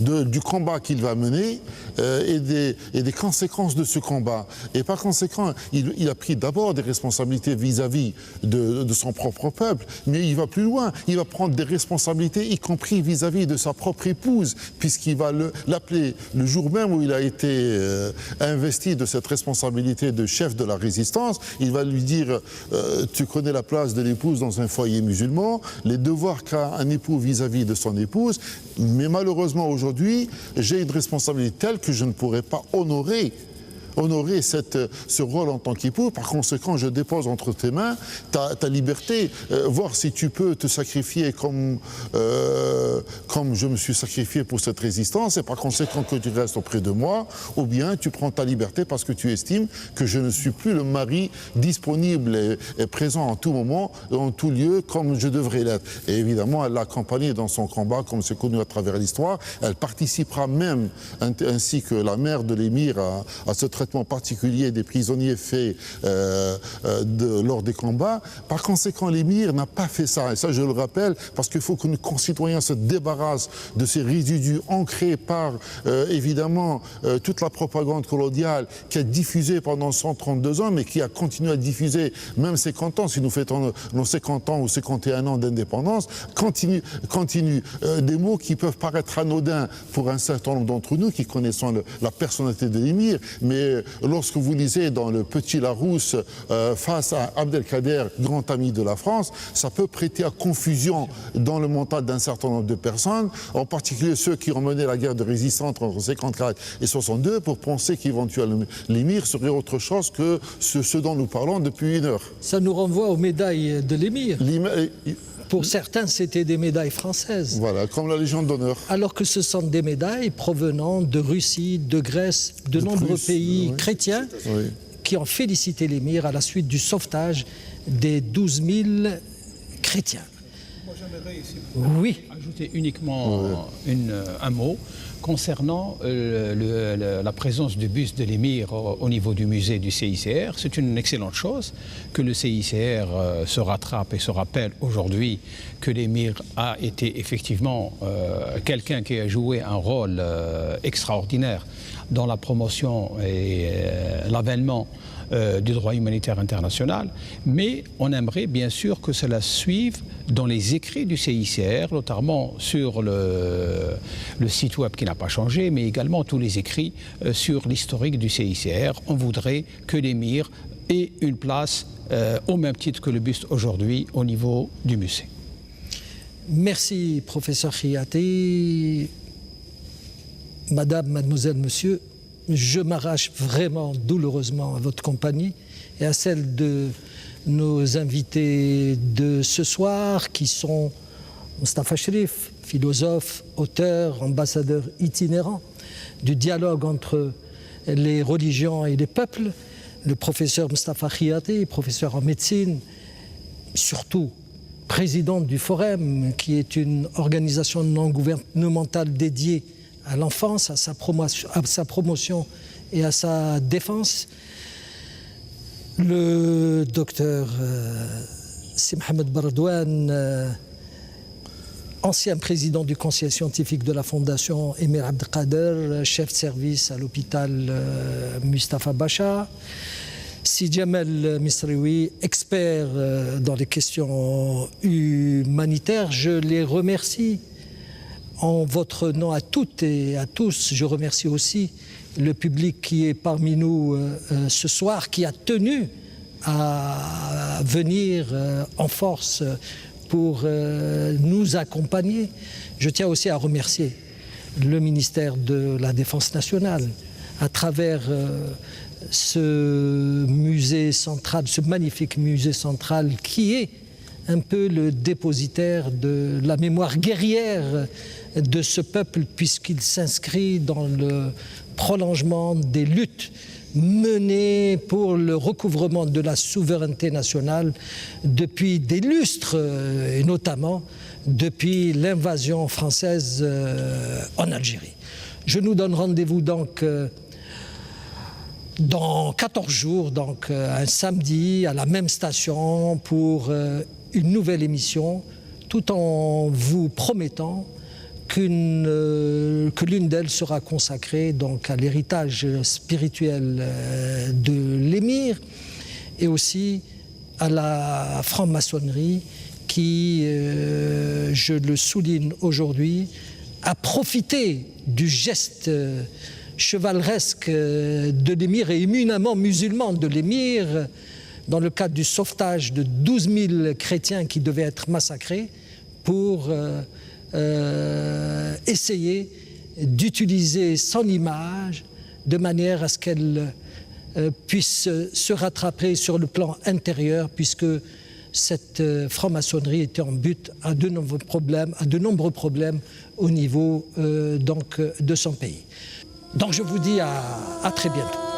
du combat qu'il va mener et des conséquences de ce combat. Et par conséquent, il a pris d'abord des responsabilités vis-à-vis de son propre peuple, mais il va plus loin. Il va prendre des responsabilités, y compris vis-à-vis de sa propre épouse, puisqu'il va l'appeler le jour même où il a été investi de cette responsabilité de chef de la résistance. Il va lui dire tu connais la place de l'épouse dans un foyer musulman, les devoirs qu'a un époux vis-à-vis de son épouse, mais malheureusement aujourd'hui, j'ai une responsabilité telle que je ne pourrais pas honorer honorer ce rôle en tant qu'époux. Par conséquent, je dépose entre tes mains ta liberté, voir si tu peux te sacrifier comme je me suis sacrifié pour cette résistance, et par conséquent que tu restes auprès de moi, ou bien tu prends ta liberté parce que tu estimes que je ne suis plus le mari disponible et présent en tout moment, en tout lieu, comme je devrais l'être. Et évidemment, elle l'a accompagné dans son combat, comme c'est connu à travers l'histoire. Elle participera même, ainsi que la mère de l'émir, à ce traitement particulier des prisonniers faits lors des combats. Par conséquent, l'émir n'a pas fait ça. Et ça, je le rappelle, parce qu'il faut que nos concitoyens se débarrassent de ces résidus ancrés par, évidemment, toute la propagande coloniale qui a diffusé pendant 132 ans, mais qui a continué à diffuser même 50 ans. Si nous fêtons nos 50 ans ou 51 ans d'indépendance, continue des mots qui peuvent paraître anodins pour un certain nombre d'entre nous qui connaissons la personnalité de l'émir, mais lorsque vous lisez dans le Petit Larousse face à Abdelkader, grand ami de la France, ça peut prêter à confusion dans le mental d'un certain nombre de personnes, en particulier ceux qui ont mené la guerre de résistance entre 54 et 62, pour penser qu'éventuellement l'émir serait autre chose que ce dont nous parlons depuis une heure. Ça nous renvoie aux médailles de l'émir. Pour certains, c'était des médailles françaises. Voilà, comme la Légion d'honneur. Alors que ce sont des médailles provenant de Russie, de Grèce, de nombreux pays chrétiens qui ont félicité l'émir à la suite du sauvetage des 12 000 chrétiens. Moi, j'aimerais ici ajouter uniquement un mot concernant la présence du buste de l'émir au niveau du musée du CICR. C'est une excellente chose que le CICR se rattrape et se rappelle aujourd'hui que l'émir a été effectivement quelqu'un qui a joué un rôle extraordinaire dans la promotion et l'avènement du droit humanitaire international, mais on aimerait bien sûr que cela suive dans les écrits du CICR, notamment sur le site web qui n'a pas changé, mais également tous les écrits sur l'historique du CICR. On voudrait que l'émir ait une place au même titre que le buste aujourd'hui au niveau du musée. Merci, professeur Khiati. Madame, mademoiselle, monsieur, je m'arrache vraiment douloureusement à votre compagnie et à celle de nos invités de ce soir qui sont Moustapha Cherif, philosophe, auteur, ambassadeur itinérant du dialogue entre les religions et les peuples, le professeur Moustapha Khiati, professeur en médecine, surtout président du Forum, qui est une organisation non gouvernementale dédiée à l'enfance, à sa promotion et à sa défense. Le docteur Si Mohamed Baradouane, ancien président du conseil scientifique de la Fondation Émir Abdelkader, chef de service à l'hôpital Mustafa Bacha. Si Djamel Misrioui, expert dans les questions humanitaires, je les remercie. En votre nom à toutes et à tous, je remercie aussi le public qui est parmi nous ce soir, qui a tenu à venir en force pour nous accompagner. Je tiens aussi à remercier le ministère de la Défense nationale à travers ce musée central, ce magnifique musée central qui est un peu le dépositaire de la mémoire guerrière de ce peuple, puisqu'il s'inscrit dans le prolongement des luttes menées pour le recouvrement de la souveraineté nationale depuis des lustres, et notamment depuis l'invasion française en Algérie. Je nous donne rendez-vous donc dans 14 jours, donc un samedi, à la même station pour une nouvelle émission, tout en vous promettant que l'une d'elles sera consacrée donc à l'héritage spirituel de l'émir et aussi à la franc-maçonnerie qui, je le souligne aujourd'hui, a profité du geste chevaleresque de l'émir et éminemment musulman de l'émir dans le cadre du sauvetage de 12 000 chrétiens qui devaient être massacrés pour essayer d'utiliser son image de manière à ce qu'elle puisse se rattraper sur le plan intérieur, puisque cette franc-maçonnerie était en but à de nombreux problèmes au niveau donc, de son pays. Donc je vous dis à très bientôt.